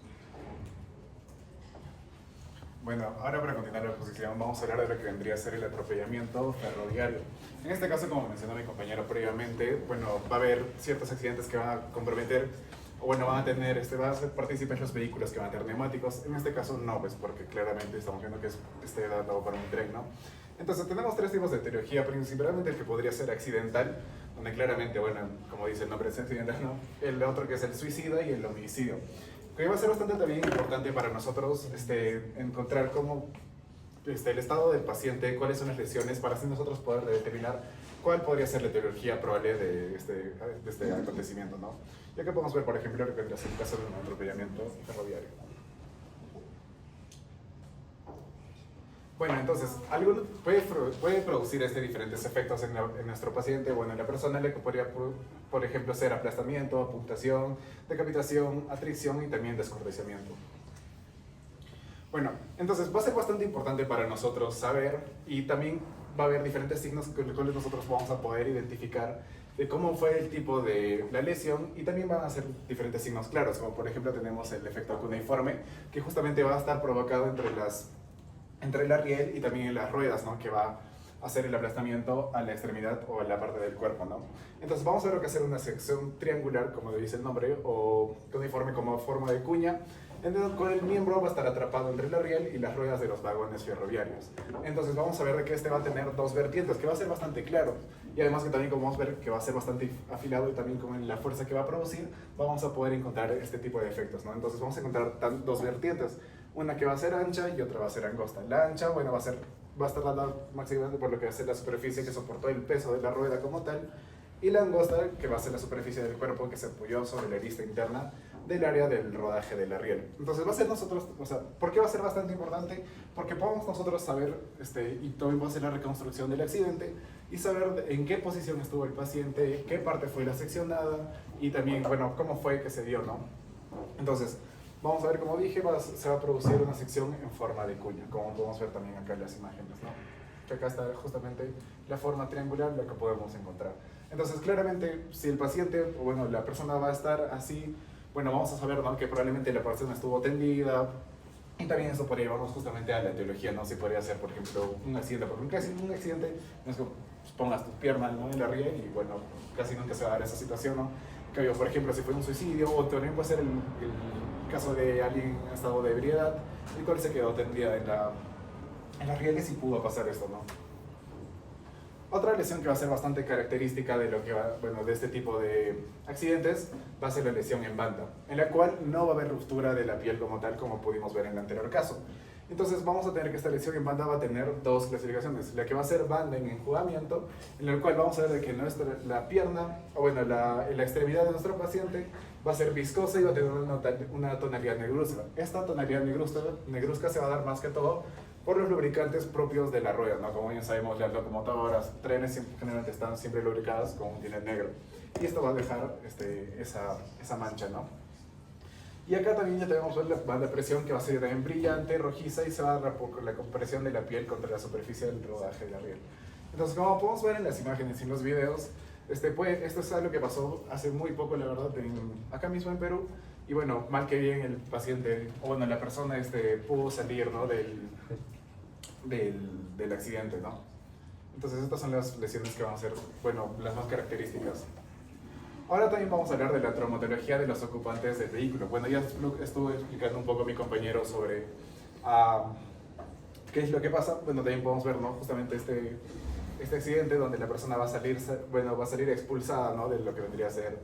Bueno, ahora para continuar la exposición vamos a hablar de lo que vendría a ser el atropellamiento ferroviario. En este caso, como mencionó mi compañero previamente, bueno, va a haber ciertos accidentes que van a comprometer, o bueno, van a ser partícipes los vehículos que van a tener neumáticos. En este caso no, pues porque claramente estamos viendo que esté dado para un tren, ¿no? Entonces tenemos 3 tipos de etiología, principalmente el que podría ser accidental, donde claramente, bueno, como dice el nombre, es accidental, ¿no? El otro que es el suicida y el homicidio. Que va a ser bastante también importante para nosotros encontrar cómo el estado del paciente, cuáles son las lesiones, para así nosotros poder determinar cuál podría ser la etiología probable de este acontecimiento, ¿no? Ya que podemos ver, por ejemplo, lo que vendría a ser el caso de un atropellamiento ferroviario. Bueno, entonces, puede producir diferentes efectos en nuestro paciente o en la persona, que podría, por ejemplo, ser aplastamiento, amputación, decapitación, atricción y también descuartizamiento. Bueno, entonces va a ser bastante importante para nosotros saber, y también va a haber diferentes signos con los cuales nosotros vamos a poder identificar de cómo fue el tipo de la lesión, y también van a ser diferentes signos claros, como por ejemplo tenemos el efecto cuneiforme, que justamente va a estar provocado entre la riel y también en las ruedas, ¿no? Que va a hacer el aplastamiento a la extremidad o a la parte del cuerpo, ¿no? Entonces vamos a ver lo que es una sección triangular, como dice el nombre, o cuneiforme como forma de cuña, entonces con el miembro va a estar atrapado entre la riel y las ruedas de los vagones ferroviarios. Entonces vamos a ver de que va a tener 2 vertientes, que va a ser bastante claro, y además que también, como vamos a ver, que va a ser bastante afilado, y también con la fuerza que va a producir, vamos a poder encontrar este tipo de efectos, ¿no? Entonces vamos a encontrar 2 vertientes, una que va a ser ancha y otra va a ser angosta. La ancha, bueno, va a estar dada máximamente por lo que va a ser la superficie que soportó el peso de la rueda como tal, y la angosta, que va a ser la superficie del cuerpo que se apoyó sobre la arista interna del área del rodaje de la riel. Entonces va a ser ¿por qué va a ser bastante importante? Porque podemos nosotros saber, y también va a ser la reconstrucción del accidente, y saber en qué posición estuvo el paciente, qué parte fue la seccionada, y también, bueno, cómo fue que se dio, ¿no? Entonces, vamos a ver, como dije, se va a producir una sección en forma de cuña, como podemos ver también acá en las imágenes, ¿no? Que acá está justamente la forma triangular, la que podemos encontrar. Entonces, claramente, si el paciente, o bueno, la persona va a estar así, bueno, vamos a saber, ¿no? Que probablemente la persona estuvo tendida, y también eso podría llevarnos justamente a la etiología, ¿no? Si podría ser, por ejemplo, un accidente, porque un accidente no es que pongas tus piernas, ¿no? En la riel, y bueno, casi nunca se va a dar esa situación, ¿no? Que, por ejemplo, si fue un suicidio, o también puede ser el caso de alguien en estado de ebriedad, el cual se quedó tendida en las rieles y pudo pasar esto, ¿no? Otra lesión que va a ser bastante característica de lo que va, bueno, de este tipo de accidentes va a ser la lesión en banda, en la cual no va a haber ruptura de la piel como tal, como pudimos ver en el anterior caso. Entonces vamos a tener que esta lesión en banda va a tener dos clasificaciones, la que va a ser banda en enjugamiento, en la cual vamos a ver de que la pierna, o bueno, la extremidad de nuestro paciente va a ser viscosa y va a tener una tonalidad negruzca. Esta tonalidad negruzca se va a dar más que todo por los lubricantes propios de la rueda, ¿no? Como bien sabemos, las locomotoras, trenes generalmente están siempre lubricadas con un tiner negro. Y esto va a dejar esa mancha, ¿no? Y acá también ya tenemos la banda de presión que va a ser también brillante, rojiza y se va a dar por la compresión de la piel contra la superficie del rodaje de la riel. Entonces, como podemos ver en las imágenes y en los videos, esto es algo que pasó hace muy poco, la verdad, acá mismo en Perú. Y bueno, mal que bien el paciente, o bueno, la persona pudo salir, ¿no? del accidente, ¿no? Entonces estas son las lesiones que van a ser, bueno, las más características. Ahora también vamos a hablar de la traumatología de los ocupantes del vehículo. Bueno, ya estuvo explicando un poco mi compañero sobre qué es lo que pasa. Bueno, también podemos ver, ¿no? Justamente este accidente donde la persona va a salir expulsada, ¿no? De lo que vendría a ser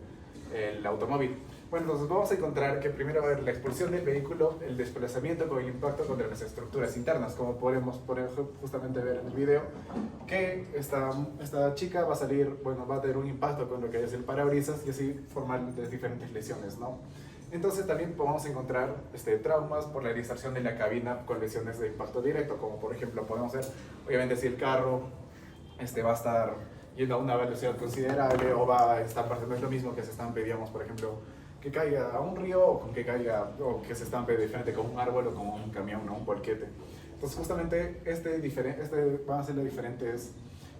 el automóvil. Bueno, entonces vamos a encontrar que primero va a haber la expulsión del vehículo, el desplazamiento con el impacto contra las estructuras internas, como podemos justamente ver en el video, que esta chica va a salir, bueno, va a tener un impacto con lo que es el parabrisas y así formar diferentes lesiones, ¿no? Entonces también podemos encontrar traumas por la distorsión de la cabina con lesiones de impacto directo, como por ejemplo podemos ver, obviamente si el carro va a estar yendo a una velocidad considerable o va a estar partiendo, es lo mismo que se estampe, digamos, por ejemplo, que caiga a un río o que se estampe de frente con un árbol o con un camión, ¿no? Un volquete. Entonces justamente van a ser las diferentes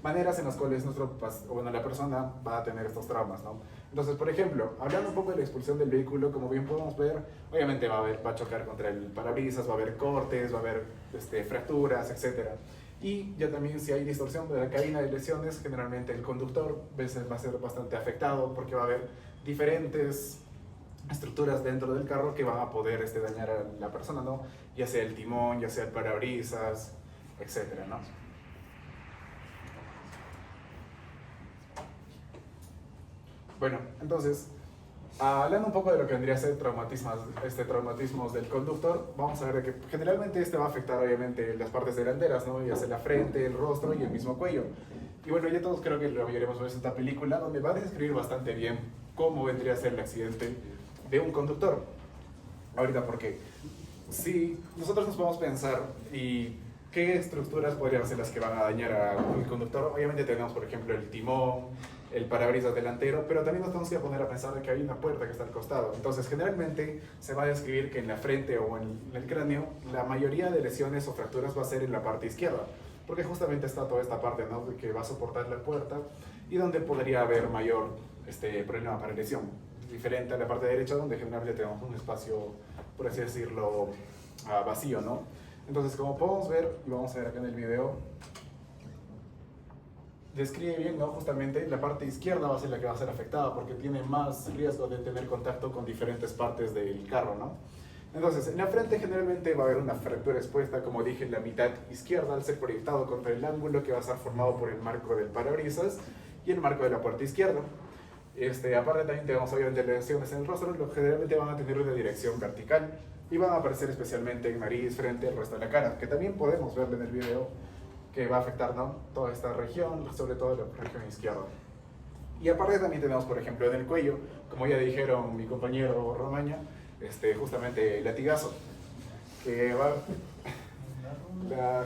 maneras en las cuales la persona va a tener estos traumas, ¿no? Entonces, por ejemplo, hablando un poco de la expulsión del vehículo, como bien podemos ver, obviamente va a chocar contra el parabrisas, va a haber cortes, va a haber fracturas, etc. Y ya también si hay distorsión de la cadena de lesiones, generalmente el conductor va a ser bastante afectado porque va a haber diferentes estructuras dentro del carro que van a poder dañar a la persona, ¿no? Ya sea el timón, ya sea el parabrisas, etcétera, ¿no? Bueno, entonces, hablando un poco de lo que vendría a ser traumatismos del conductor, vamos a ver que generalmente va a afectar obviamente las partes delanteras, ¿no? Ya sea la frente, el rostro y el mismo cuello. Y bueno, ya todos creo que lo habíamos visto en esta película, donde va a describir bastante bien cómo vendría a ser el accidente de un conductor. Ahorita, porque si nosotros nos podemos pensar y qué estructuras podrían ser las que van a dañar al conductor, obviamente tenemos por ejemplo el timón, el parabrisas delantero, pero también nos tenemos que poner a pensar de que hay una puerta que está al costado. Entonces generalmente se va a describir que en la frente o en el cráneo la mayoría de lesiones o fracturas va a ser en la parte izquierda, porque justamente está toda esta parte, ¿no? Que va a soportar la puerta y donde podría haber mayor problema para lesión, diferente a la parte derecha donde generalmente tenemos un espacio, por así decirlo, vacío, ¿no? Entonces, como podemos ver, y vamos a ver acá en el video, describe bien, ¿no? Justamente la parte izquierda va a ser la que va a ser afectada porque tiene más riesgo de tener contacto con diferentes partes del carro, ¿no? Entonces, en la frente generalmente va a haber una fractura expuesta, como dije, en la mitad izquierda, al ser proyectado contra el ángulo que va a estar formado por el marco del parabrisas y el marco de la puerta izquierda. Aparte también tenemos obviamente lesiones en el rostro, que generalmente van a tener una dirección vertical y van a aparecer especialmente en nariz, frente, el resto de la cara, que también podemos verlo en el video, que va a afectar, ¿no? Toda esta región, sobre todo la región izquierda. Y aparte también tenemos, por ejemplo, en el cuello, como ya dijeron mi compañero Romaña, justamente el latigazo, que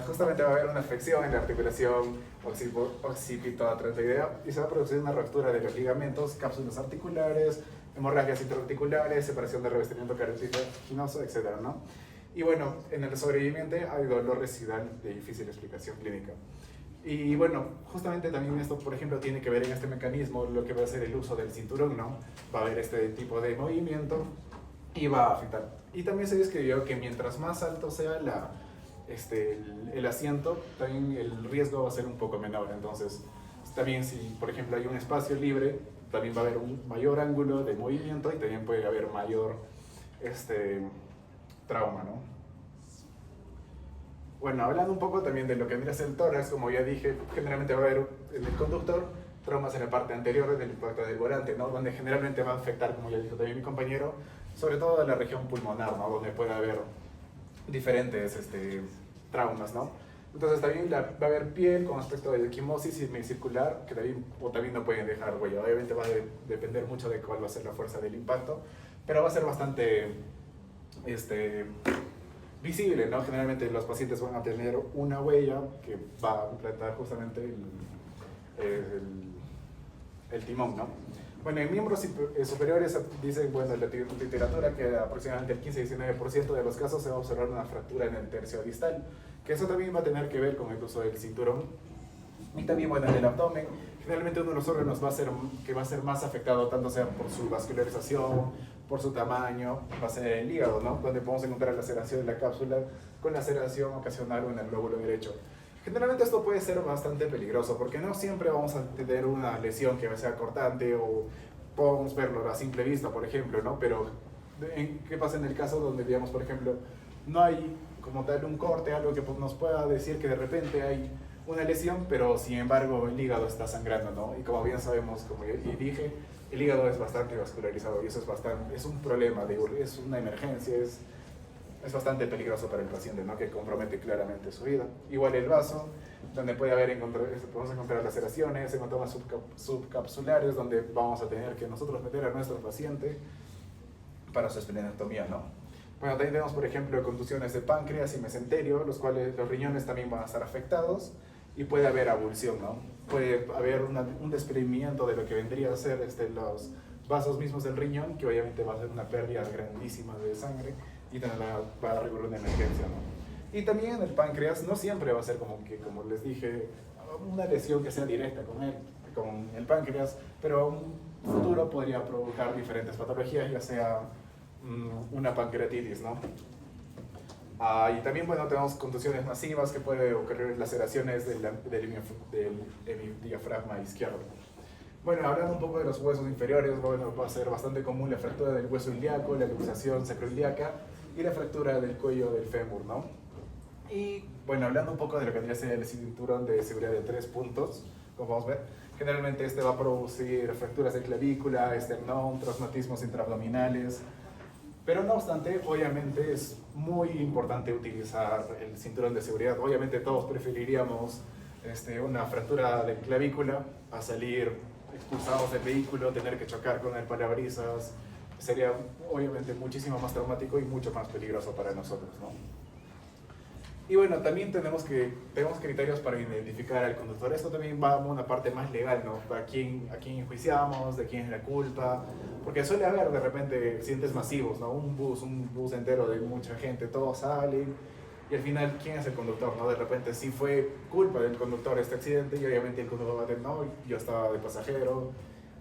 justamente va a haber una afección en la articulación occipitoatratoidea y se va a producir una ruptura de los ligamentos, cápsulas articulares, hemorragias intraarticulares, separación de revestimiento cartilaginoso, etc., ¿no? Y bueno, en el sobreviviente hay dolor residual de difícil explicación clínica. Y bueno, justamente también esto, por ejemplo, tiene que ver en este mecanismo lo que va a ser el uso del cinturón, ¿no? Va a haber este tipo de movimiento y va a afectar. Y también se describió que mientras más alto sea el asiento, también el riesgo va a ser un poco menor. Entonces, también si, por ejemplo, hay un espacio libre, también va a haber un mayor ángulo de movimiento y también puede haber mayor trauma, ¿no? Bueno, hablando un poco también de lo que vendría a ser el tórax, como ya dije, generalmente va a haber en el conductor traumas en la parte anterior del impacto del volante, ¿no? Donde generalmente va a afectar, como ya dijo también mi compañero, sobre todo en la región pulmonar, ¿no? Donde puede haber diferentes traumas, ¿no? Entonces también va a haber piel con aspecto de equimosis semicircular, que también no pueden dejar huella. Obviamente va a depender mucho de cuál va a ser la fuerza del impacto, pero va a ser bastante visible, ¿no? Generalmente los pacientes van a tener una huella que va a implantar justamente el timón, ¿no? Bueno, en miembros superiores dicen, bueno, en la literatura que aproximadamente el 15-19% de los casos se va a observar una fractura en el tercio distal, que eso también va a tener que ver con el uso del cinturón. Y también, bueno, en el abdomen, generalmente uno de los órganos que va a ser más afectado, tanto sea por su vascularización, por su tamaño, va a ser el hígado, ¿no? Donde podemos encontrar laceración de la cápsula con laceración ocasional en el lóbulo derecho. Generalmente esto puede ser bastante peligroso porque no siempre vamos a tener una lesión que sea cortante o podemos verlo a simple vista, por ejemplo, ¿no? Pero ¿qué pasa en el caso donde, digamos, por ejemplo, no hay como tal un corte, algo que nos pueda decir que de repente hay una lesión, pero sin embargo el hígado está sangrando, ¿no? Y como bien sabemos, como ya dije, el hígado es bastante vascularizado y eso es un problema, es una emergencia, es bastante peligroso para el paciente, ¿no? Que compromete claramente su vida. Igual el vaso, donde podemos encontrar laceraciones, hematomas subcapsulares, donde vamos a tener que nosotros meter a nuestro paciente para su esplenectomía, ¿no? Bueno, también tenemos, por ejemplo, contusiones de páncreas y mesenterio, los cuales los riñones también van a estar afectados y puede haber abulsión, ¿no? Puede haber un desprendimiento de lo que vendría a ser los vasos mismos del riñón, que obviamente va a ser una pérdida grandísima de sangre y también va a requerir una emergencia, ¿no? Y también el páncreas no siempre va a ser como les dije, una lesión que sea directa con el páncreas, pero un futuro podría provocar diferentes patologías, ya sea una pancreatitis, ¿no? Y también, bueno, tenemos contusiones masivas que pueden ocurrir laceraciones del diafragma izquierdo. Bueno, hablando un poco de los huesos inferiores, bueno, va a ser bastante común la fractura del hueso ilíaco, la luxación sacroiliaca y la fractura del cuello del fémur, ¿no? Y bueno, hablando un poco de lo que tendría que ser el cinturón de seguridad de 3 puntos, como vamos a ver, generalmente va a producir fracturas de clavícula, esternón, traumatismos intraabdominales, pero no obstante, obviamente es muy importante utilizar el cinturón de seguridad. Obviamente todos preferiríamos una fractura de clavícula a salir expulsados del vehículo, tener que chocar con el parabrisas. Sería obviamente muchísimo más traumático y mucho más peligroso para nosotros, ¿no? Y bueno, también tenemos criterios para identificar al conductor. Esto también va a una parte más legal, ¿no? ¿A quién enjuiciamos? ¿De quién es la culpa? Porque suele haber de repente accidentes masivos, ¿no? Un bus entero de mucha gente, todos salen y al final, ¿quién es el conductor? ¿No? De repente sí fue culpa del conductor este accidente y obviamente el conductor va a decir, no, yo estaba de pasajero,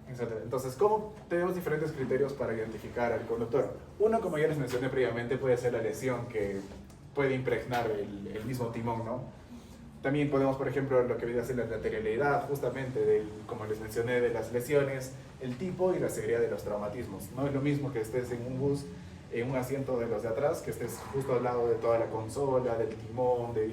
etc. Entonces, ¿cómo tenemos diferentes criterios para identificar al conductor? Uno, como ya les mencioné previamente, puede ser la lesión que puede impregnar el mismo timón, ¿no? También podemos, por ejemplo, lo que viene a ser la lateralidad, justamente, como les mencioné, de las lesiones, el tipo y la severidad de los traumatismos. No es lo mismo que estés en un bus, en un asiento de los de atrás, que estés justo al lado de toda la consola, del timón, del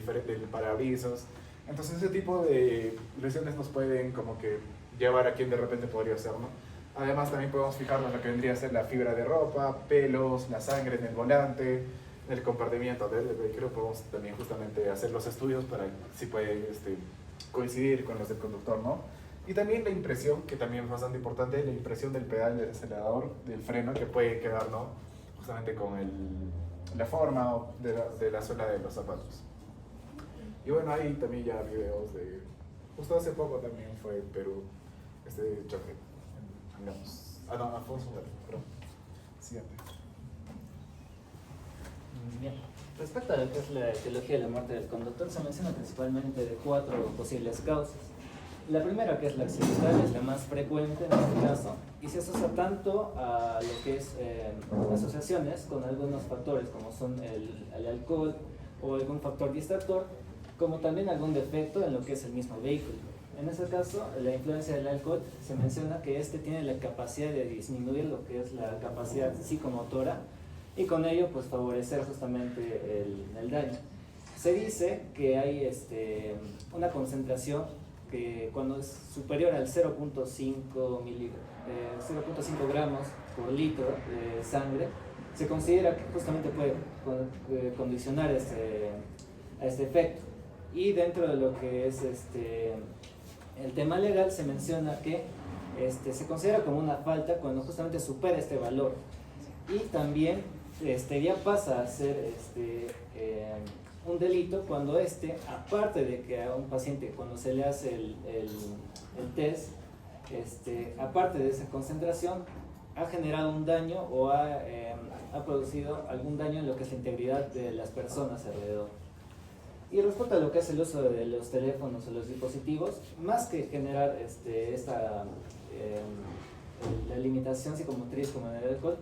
parabrisas. Entonces, ese tipo de lesiones nos pueden como que llevar a quien de repente podría ser, ¿no? Además, también podemos fijarnos en lo que vendría a ser la fibra de ropa, pelos, la sangre en el volante, el compartimiento del vehículo. Podemos también justamente hacer los estudios para si puede coincidir con los del conductor, ¿no? Y también la impresión, que también es bastante importante, la impresión del pedal del acelerador, del freno, que puede quedar, ¿no? Justamente con la forma de la suela de los zapatos. Y bueno, hay también ya videos de... Justo hace poco también fue en Perú este choque. Digamos. No, Afonso, perdón. Siguiente. Bien. Respecto a lo que es la etiología de la muerte del conductor, se menciona principalmente de 4 posibles causas. La primera, que es la accidental, es la más frecuente en este caso y se asocia tanto a lo que es asociaciones con algunos factores como son el alcohol o algún factor distractor, como también algún defecto en lo que es el mismo vehículo. En ese caso, la influencia del alcohol se menciona que este tiene la capacidad de disminuir lo que es la capacidad psicomotora y con ello pues favorecer justamente el daño. Se dice que hay una concentración que cuando es superior al 0.5 gramos por litro de sangre, se considera que justamente puede condicionar a este efecto. Y dentro de lo que es el tema legal, se menciona que se considera como una falta cuando justamente supera este valor. Y también ya pasa a ser un delito cuando aparte de que a un paciente cuando se le hace el test, aparte de esa concentración, ha generado un daño o ha producido algún daño en lo que es la integridad de las personas alrededor. Y respecto a lo que es el uso de los teléfonos o los dispositivos, más que generar la limitación psicomotriz como en el alcohol,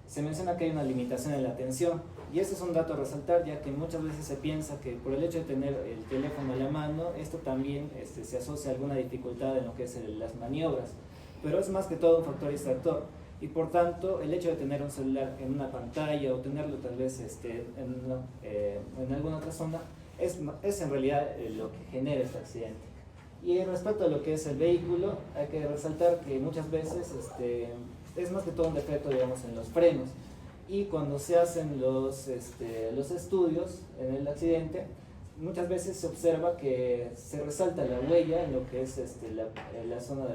se menciona que hay una limitación en la atención. Y este es un dato a resaltar, ya que muchas veces se piensa que por el hecho de tener el teléfono a la mano, esto también se asocia a alguna dificultad en lo que es las maniobras. Pero es más que todo un factor distractor. Y por tanto, el hecho de tener un celular en una pantalla o tenerlo tal vez en alguna otra zona, es en realidad lo que genera este accidente. Y respecto a lo que es el vehículo, hay que resaltar que muchas veces es más que todo un defecto, digamos, en los frenos. Y cuando se hacen los estudios en el accidente, muchas veces se observa que se resalta la huella en lo que es la zona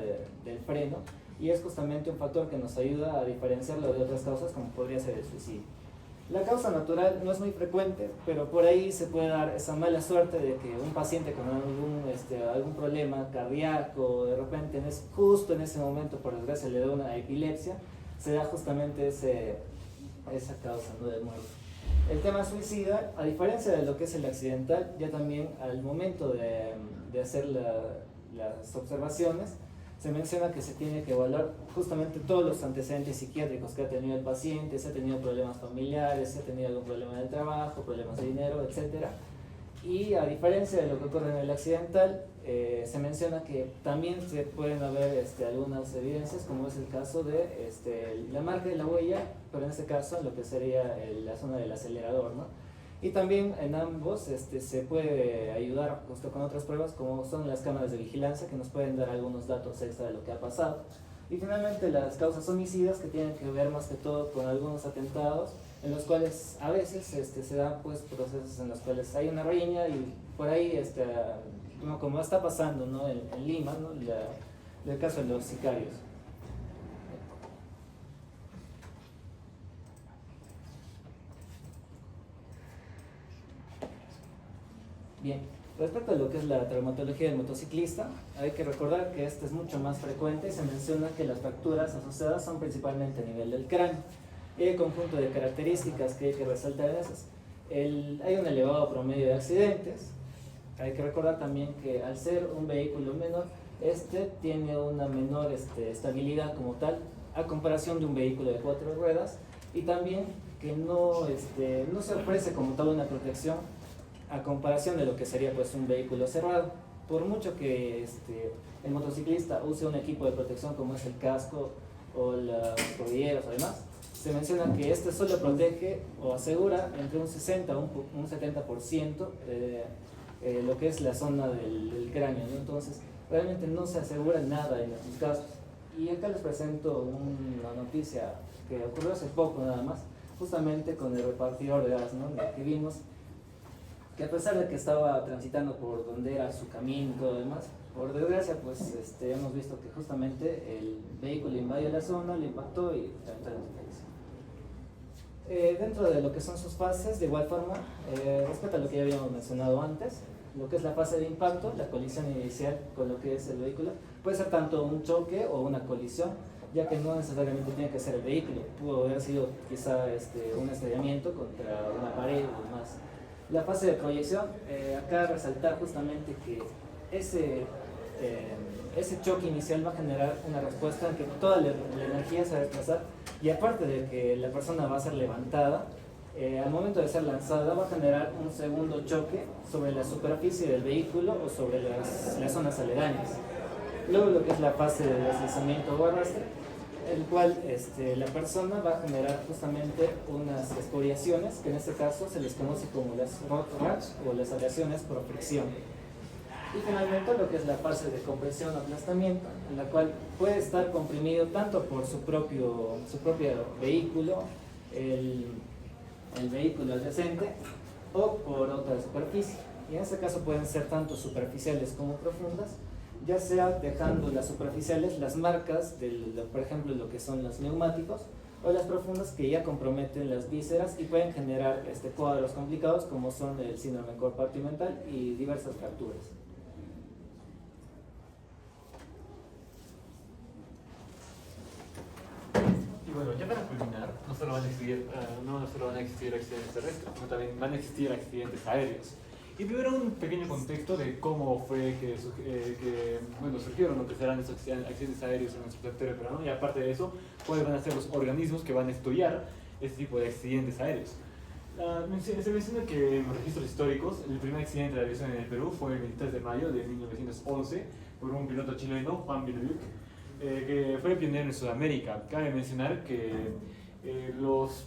del freno, y es justamente un factor que nos ayuda a diferenciarlo de otras causas como podría ser el suicidio. La causa natural no es muy frecuente, pero por ahí se puede dar esa mala suerte de que un paciente con algún problema cardíaco, de repente justo en ese momento, por desgracia, le da una epilepsia, se da justamente esa causa, ¿no?, de muerte. El tema suicida, a diferencia de lo que es el accidental, ya también al momento de hacer las observaciones, se menciona que se tiene que evaluar justamente todos los antecedentes psiquiátricos que ha tenido el paciente, si ha tenido problemas familiares, si ha tenido algún problema en el trabajo, problemas de dinero, etc. Y a diferencia de lo que ocurre en el accidental, se menciona que también se pueden haber algunas evidencias, como es el caso de la marca de la huella, pero en este caso en lo que sería la zona del acelerador, ¿no? Y también en ambos se puede ayudar justo con otras pruebas, como son las cámaras de vigilancia, que nos pueden dar algunos datos extra de lo que ha pasado. Y finalmente las causas homicidas, que tienen que ver más que todo con algunos atentados, en los cuales a veces se dan pues procesos en los cuales hay una riña y por ahí, como está pasando, ¿no?, en Lima, ¿no?, el caso de los sicarios. Bien, respecto a lo que es la traumatología del motociclista, hay que recordar que es mucho más frecuente y se menciona que las fracturas asociadas son principalmente a nivel del cráneo. El conjunto de características que hay que resaltar en esas. Hay un elevado promedio de accidentes. Hay que recordar también que al ser un vehículo menor, tiene una menor estabilidad como tal, a comparación de un vehículo de 4 ruedas, y también que no se ofrece como tal una protección a comparación de lo que sería pues un vehículo cerrado. Por mucho que el motociclista use un equipo de protección como es el casco o las rodilleras o demás, se menciona que solo protege o asegura entre un 60 o un 70% lo que es la zona del cráneo, ¿no? Entonces realmente no se asegura nada en estos casos. Y acá les presento una noticia que ocurrió hace poco nada más, justamente con el repartidor de gas, ¿no?, que vimos que a pesar de que estaba transitando por donde era su camino y todo lo demás, por desgracia pues hemos visto que justamente el vehículo invadió la zona, le impactó y lamentablemente falleció. Dentro de lo que son sus fases, de igual forma, respecto a lo que ya habíamos mencionado antes, lo que es la fase de impacto, la colisión inicial con lo que es el vehículo, puede ser tanto un choque o una colisión, ya que no necesariamente tiene que ser el vehículo, pudo haber sido quizá un estrellamiento contra una pared o demás. La fase de proyección, acá resaltar justamente que ese choque inicial va a generar una respuesta en que toda la energía se va a desplazar, y aparte de que la persona va a ser levantada, al momento de ser lanzada va a generar un segundo choque sobre la superficie del vehículo o sobre las zonas aledañas. Luego lo que es la fase de deslizamiento o arrastre, el cual la persona va a generar justamente unas escoriaciones, que en este caso se les conoce como las rot rash o las aleaciones por fricción. Y finalmente lo que es la fase de compresión o aplastamiento, en la cual puede estar comprimido tanto por su propio vehículo, el vehículo adyacente, o por otra superficie. Y en este caso pueden ser tanto superficiales como profundas, ya sea dejando las superficiales las marcas, por ejemplo, lo que son los neumáticos, o las profundas que ya comprometen las vísceras y pueden generar cuadros complicados como son el síndrome compartimental y diversas fracturas. Y bueno, ya para culminar, no solo van a existir accidentes terrestres, sino también van a existir accidentes aéreos. Y primero un pequeño contexto de cómo fue que surgieron lo que serán esos accidentes aéreos en nuestro territorio peruano, y aparte de eso, cuáles van a ser los organismos que van a estudiar este tipo de accidentes aéreos. Se menciona que en los registros históricos, el primer accidente de aviación en el Perú fue el 23 de mayo de 1911 por un piloto chileno, Juan Villaluc, que fue pionero en Sudamérica. Cabe mencionar que los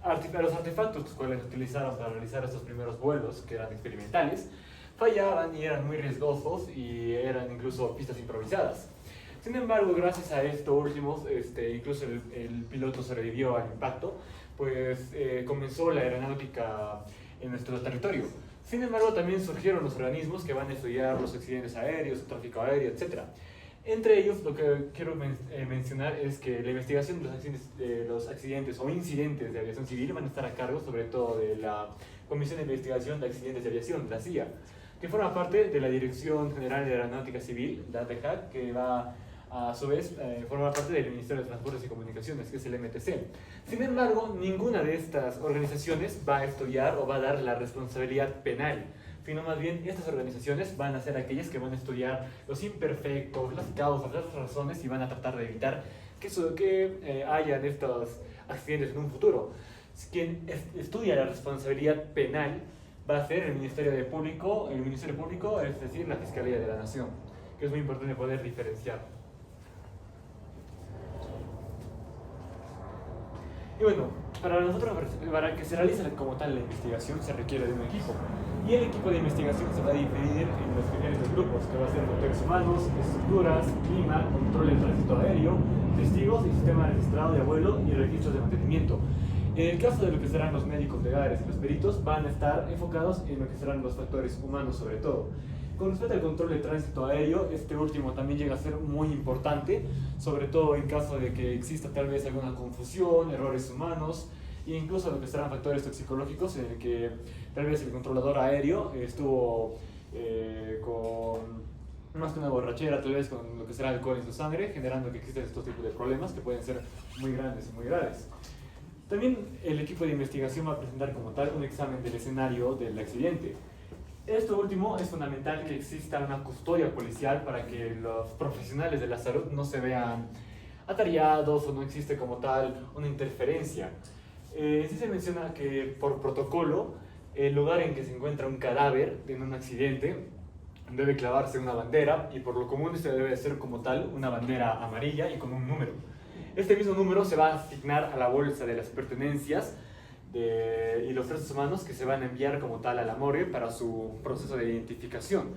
artefactos los cuales utilizaron para realizar estos primeros vuelos, que eran experimentales, fallaban y eran muy riesgosos y eran incluso pistas improvisadas. Sin embargo, gracias a esto últimos, incluso el piloto sobrevivió al impacto, pues comenzó la aeronáutica en nuestro territorio. Sin embargo, también surgieron los organismos que van a estudiar los accidentes aéreos, el tráfico aéreo, etc. Entre ellos, lo que quiero mencionar es que la investigación de los accidentes o incidentes de aviación civil van a estar a cargo sobre todo de la Comisión de Investigación de Accidentes de Aviación, la CIA, que forma parte de la Dirección General de Aeronáutica Civil, la DGAC, que va a su vez formar parte del Ministerio de Transportes y Comunicaciones, que es el MTC. Sin embargo, ninguna de estas organizaciones va a estudiar o va a dar la responsabilidad penal, sino más bien estas organizaciones van a ser aquellas que van a estudiar los imperfectos, las causas, las razones, y van a tratar de evitar que hayan estos accidentes en un futuro. Quien estudia la responsabilidad penal va a ser el Ministerio Público, es decir, la Fiscalía de la Nación, que es muy importante poder diferenciar. Y bueno, para que se realice como tal la investigación se requiere de un equipo. Y el equipo de investigación se va a dividir en los diferentes grupos, que va a ser motores humanos, estructuras, clima, control del tránsito aéreo, testigos y sistema registrado de vuelo y registros de mantenimiento. En el caso de lo que serán los médicos legales y los peritos, van a estar enfocados en lo que serán los factores humanos sobre todo. Con respecto al control de tránsito aéreo, este último también llega a ser muy importante, sobre todo en caso de que exista tal vez alguna confusión, errores humanos, e incluso lo que serán factores toxicológicos en el que tal vez el controlador aéreo estuvo con más que una borrachera, tal vez con lo que será alcohol en su sangre, generando que existen estos tipos de problemas que pueden ser muy grandes y muy graves. También el equipo de investigación va a presentar como tal un examen del escenario del accidente. Esto último es fundamental, que exista una custodia policial para que los profesionales de la salud no se vean atareados o no existe como tal una interferencia. Sí se menciona que por protocolo el lugar en que se encuentra un cadáver en un accidente debe clavarse una bandera, y por lo común este debe ser como tal una bandera amarilla y con un número. Este mismo número se va a asignar a la bolsa de las pertenencias y los restos humanos que se van a enviar como tal a la morgue para su proceso de identificación.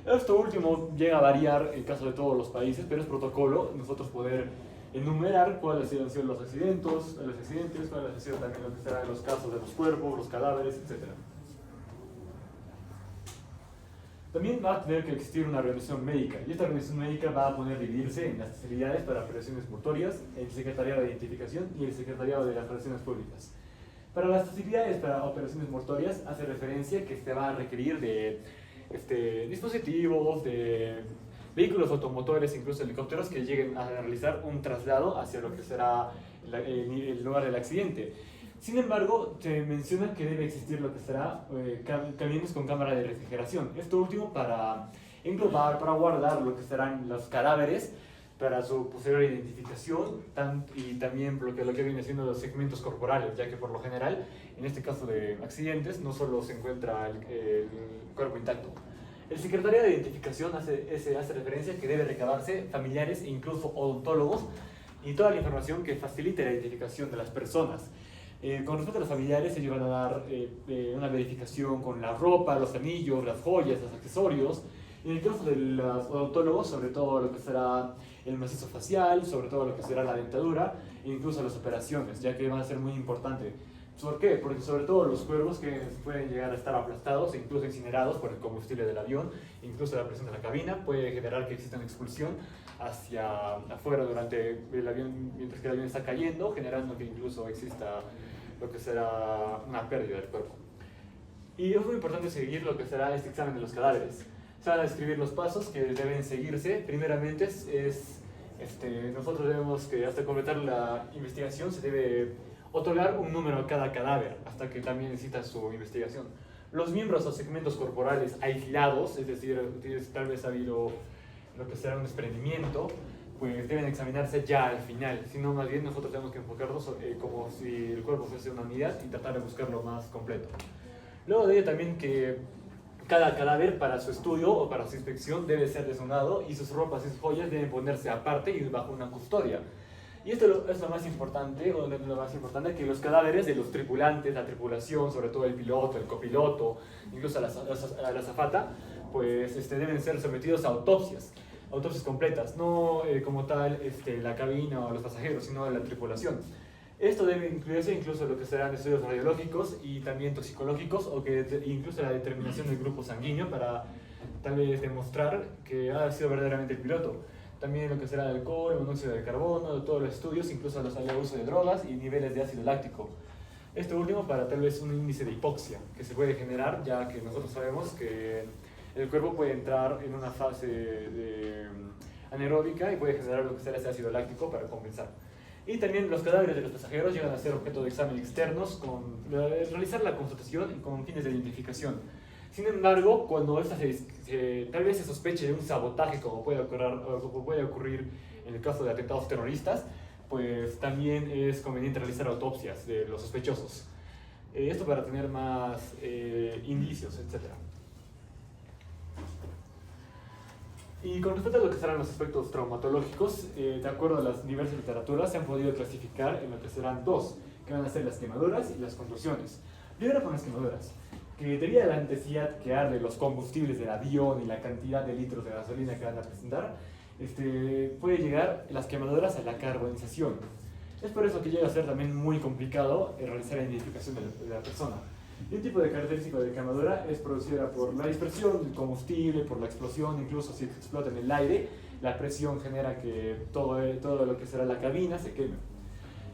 Esto último llega a variar en caso de todos los países, pero es protocolo nosotros poder enumerar cuáles han sido los accidentes, cuáles han sido también lo que serán los casos de los cuerpos, los cadáveres, etc. También va a tener que existir una organización médica, y esta organización médica va a poder dividirse en las especialidades para operaciones mortuorias, el secretariado de identificación y el secretariado de las relaciones públicas. Para las facilidades para operaciones mortuorias hace referencia que se va a requerir de dispositivos, de vehículos automotores, incluso helicópteros que lleguen a realizar un traslado hacia lo que será el lugar del accidente. Sin embargo, se menciona que debe existir lo que será camiones con cámara de refrigeración. Esto último para englobar, para guardar lo que serán los cadáveres, para su posterior identificación y también lo que viene siendo los segmentos corporales, ya que por lo general, en este caso de accidentes, no solo se encuentra el cuerpo intacto. El secretariado de identificación hace referencia que debe recabarse familiares e incluso odontólogos y toda la información que facilite la identificación de las personas. Con respecto a los familiares, ellos van a dar una verificación con la ropa, los anillos, las joyas, los accesorios. En el caso de los odontólogos, sobre todo lo que será el macizo facial, sobre todo lo que será la dentadura, e incluso las operaciones, ya que van a ser muy importantes. ¿Por qué? Porque sobre todo los cuervos que pueden llegar a estar aplastados e incluso incinerados por el combustible del avión, incluso la presión de la cabina, puede generar que exista una expulsión hacia afuera durante el avión, mientras que el avión está cayendo, generando que incluso exista lo que será una pérdida del cuerpo. Y es muy importante seguir lo que será este examen de los cadáveres. Se van a describir los pasos que deben seguirse. Primeramente nosotros debemos que hasta completar la investigación se debe otorgar un número a cada cadáver hasta que también necesita su investigación. Los miembros o segmentos corporales aislados, es decir, tal vez ha habido lo que será un desprendimiento, pues deben examinarse ya al final, sino más bien nosotros tenemos que enfocarnos como si el cuerpo fuese una unidad y tratar de buscarlo más completo. Luego de ello también que cada cadáver para su estudio o para su inspección debe ser desnudado y sus ropas y sus joyas deben ponerse aparte y bajo una custodia. Y esto es lo más importante, que los cadáveres de los tripulantes, la tripulación, sobre todo el piloto, el copiloto, incluso a la azafata, pues deben ser sometidos a autopsias completas, no como tal la cabina o los pasajeros, sino la tripulación. Esto debe incluirse incluso lo que serán estudios radiológicos y también toxicológicos, o que incluso la determinación del grupo sanguíneo para tal vez demostrar que ha sido verdaderamente el piloto. También lo que será el alcohol, monóxido de carbono, todos los estudios, incluso el uso de drogas y niveles de ácido láctico. Esto último para tal vez un índice de hipoxia que se puede generar, ya que nosotros sabemos que el cuerpo puede entrar en una fase anaeróbica y puede generar lo que será ese ácido láctico para compensar. Y también los cadáveres de los pasajeros llegan a ser objeto de examen externos, realizar la constatación con fines de identificación. Sin embargo, cuando tal vez se sospeche de un sabotaje como puede ocurrir en el caso de atentados terroristas, pues también es conveniente realizar autopsias de los sospechosos. Esto para tener más indicios, etc. Y con respecto a lo que serán los aspectos traumatológicos, de acuerdo a las diversas literaturas, se han podido clasificar en lo que serán dos, que van a ser las quemaduras y las contusiones. Primero con las quemaduras, que debido a la intensidad que arde los combustibles del avión y la cantidad de litros de gasolina que van a presentar, puede llegar las quemaduras a la carbonización. Es por eso que llega a ser también muy complicado realizar la identificación de la persona. Y un tipo de característico de quemadura es producida por la dispersión del combustible, por la explosión, incluso si explota en el aire, la presión genera que todo lo que será la cabina se queme.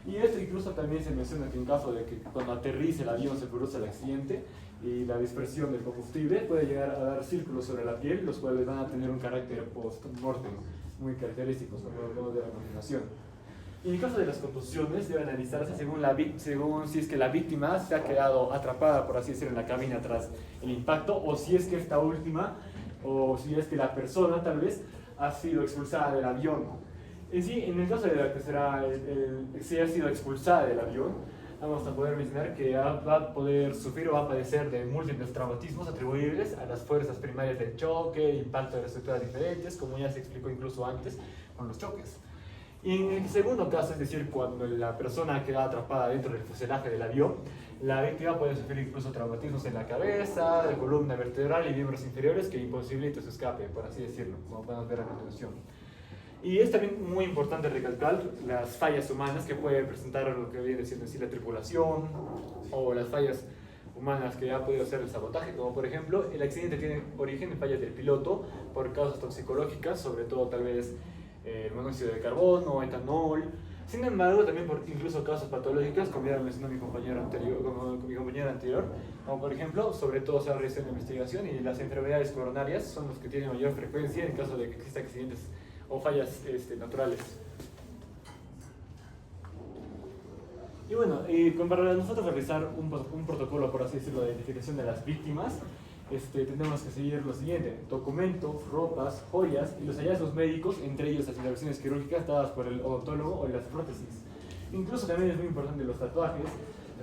Y esto incluso también se menciona que en caso de que cuando aterrice el avión se produce el accidente y la dispersión del combustible puede llegar a dar círculos sobre la piel, los cuales van a tener un carácter post-mortem muy característicos, como de la continuación. Y en el caso de las contusiones debe analizarse según si es que la víctima se ha quedado atrapada, por así decirlo, en la cabina tras el impacto, o si es que esta última, o si es que la persona tal vez ha sido expulsada del avión. En sí, en el caso de la que será si ha sido expulsada del avión, vamos a poder mencionar que va a poder sufrir o va a padecer de múltiples traumatismos atribuibles a las fuerzas primarias del choque, impacto de estructuras diferentes, como ya se explicó incluso antes con los choques. Y en el segundo caso, es decir, cuando la persona queda atrapada dentro del fuselaje del avión, la víctima puede sufrir incluso traumatismos en la cabeza, la columna vertebral y miembros inferiores que imposibilitan su escape, por así decirlo, como podemos ver a continuación. Y es también muy importante recalcar las fallas humanas que puede presentar lo que viene siendo en sí la tripulación, o las fallas humanas que ha podido ser el sabotaje, como por ejemplo el accidente tiene origen en fallas del piloto por causas toxicológicas, sobre todo tal vez el monóxido de carbono, etanol. Sin embargo, también por incluso causas patológicas, como ya mencionó mi compañera anterior, como por ejemplo, sobre todo se ha realizado la investigación y las enfermedades coronarias son los que tienen mayor frecuencia en caso de que existan accidentes o fallas naturales. Y bueno, para nosotros realizar un protocolo, por así decirlo, de identificación de las víctimas, tenemos que seguir lo siguiente: documentos, ropas, joyas y los hallazgos médicos, entre ellos las intervenciones quirúrgicas dadas por el odontólogo o las prótesis. Incluso también es muy importante los tatuajes,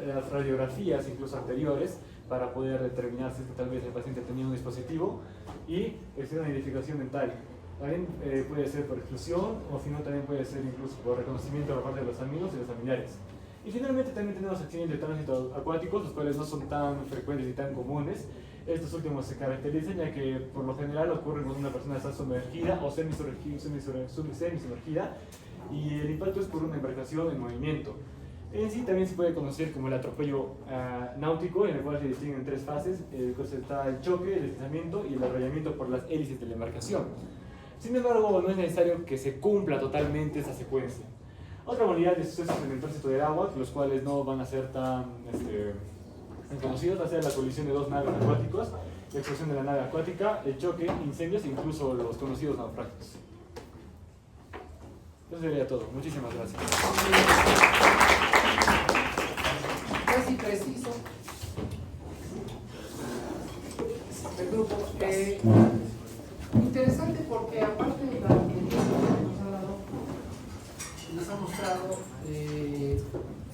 las radiografías incluso anteriores, para poder determinar si tal vez el paciente tenía un dispositivo y una identificación dental. También puede ser por exclusión, o si no, también puede ser incluso por reconocimiento por parte de los amigos y los familiares. Y finalmente también tenemos accidentes de tránsito acuáticos, los cuales no son tan frecuentes y tan comunes. Estos últimos se caracterizan ya que por lo general ocurren cuando una persona está sumergida o semi-sumergida, y el impacto es por una embarcación en movimiento. En sí también se puede conocer como el atropello náutico, en el cual se distinguen tres fases. Está el choque, el deslizamiento y el arrollamiento por las hélices de la embarcación. Sin embargo, no es necesario que se cumpla totalmente esa secuencia. Otra modalidad de sucesos en el tránsito del agua, los cuales no van a ser tan conocidos, va a ser la colisión de dos naves acuáticas, la explosión de la nave acuática, el choque, incendios e incluso los conocidos naufragios. Eso sería todo. Muchísimas gracias. Casi preciso. El grupo. Interesante porque aparte de la evidencia que nos ha dado, nos ha mostrado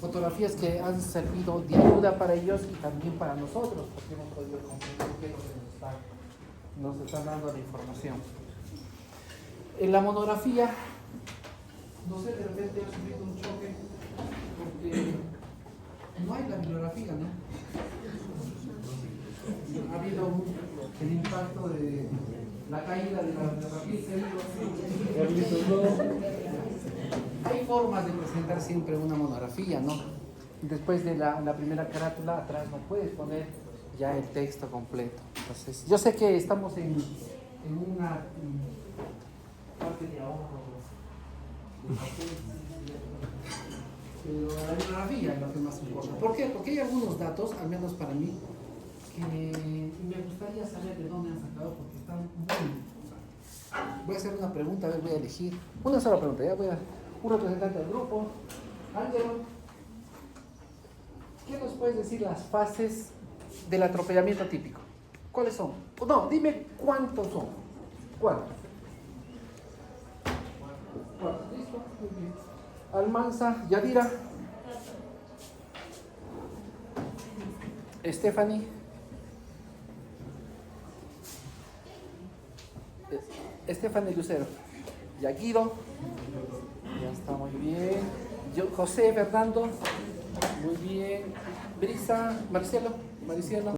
fotografías que han servido de ayuda para ellos y también para nosotros, porque hemos podido comprender qué es lo que nos está dando la información. En la monografía, no sé, de repente ha sufrido un choque porque no hay la bibliografía, ¿no? Ha habido el impacto de la caída de la Hay formas de presentar siempre una monografía, ¿no? Después de la primera carátula, atrás no puedes poner ya el texto completo. Entonces, yo sé que estamos en una parte de ahorro, pero la bibliografía es lo que más importa. ¿Por qué? Porque hay algunos datos, al menos para mí, que me gustaría saber de dónde han sacado, porque están muy... Voy a hacer una pregunta, a ver, voy a elegir una sola pregunta, ya voy a... Un representante del grupo, Ángelo, ¿qué nos puedes decir las fases del atropellamiento típico? ¿Cuáles son? No, dime cuántos son. ¿Cuántos? ¿Listo? Muy bien. Almanza, Yadira, Stephanie, Stephanie Lucero, Yaguido, ya está muy bien. José Fernando, muy bien. Brisa, Maricielo.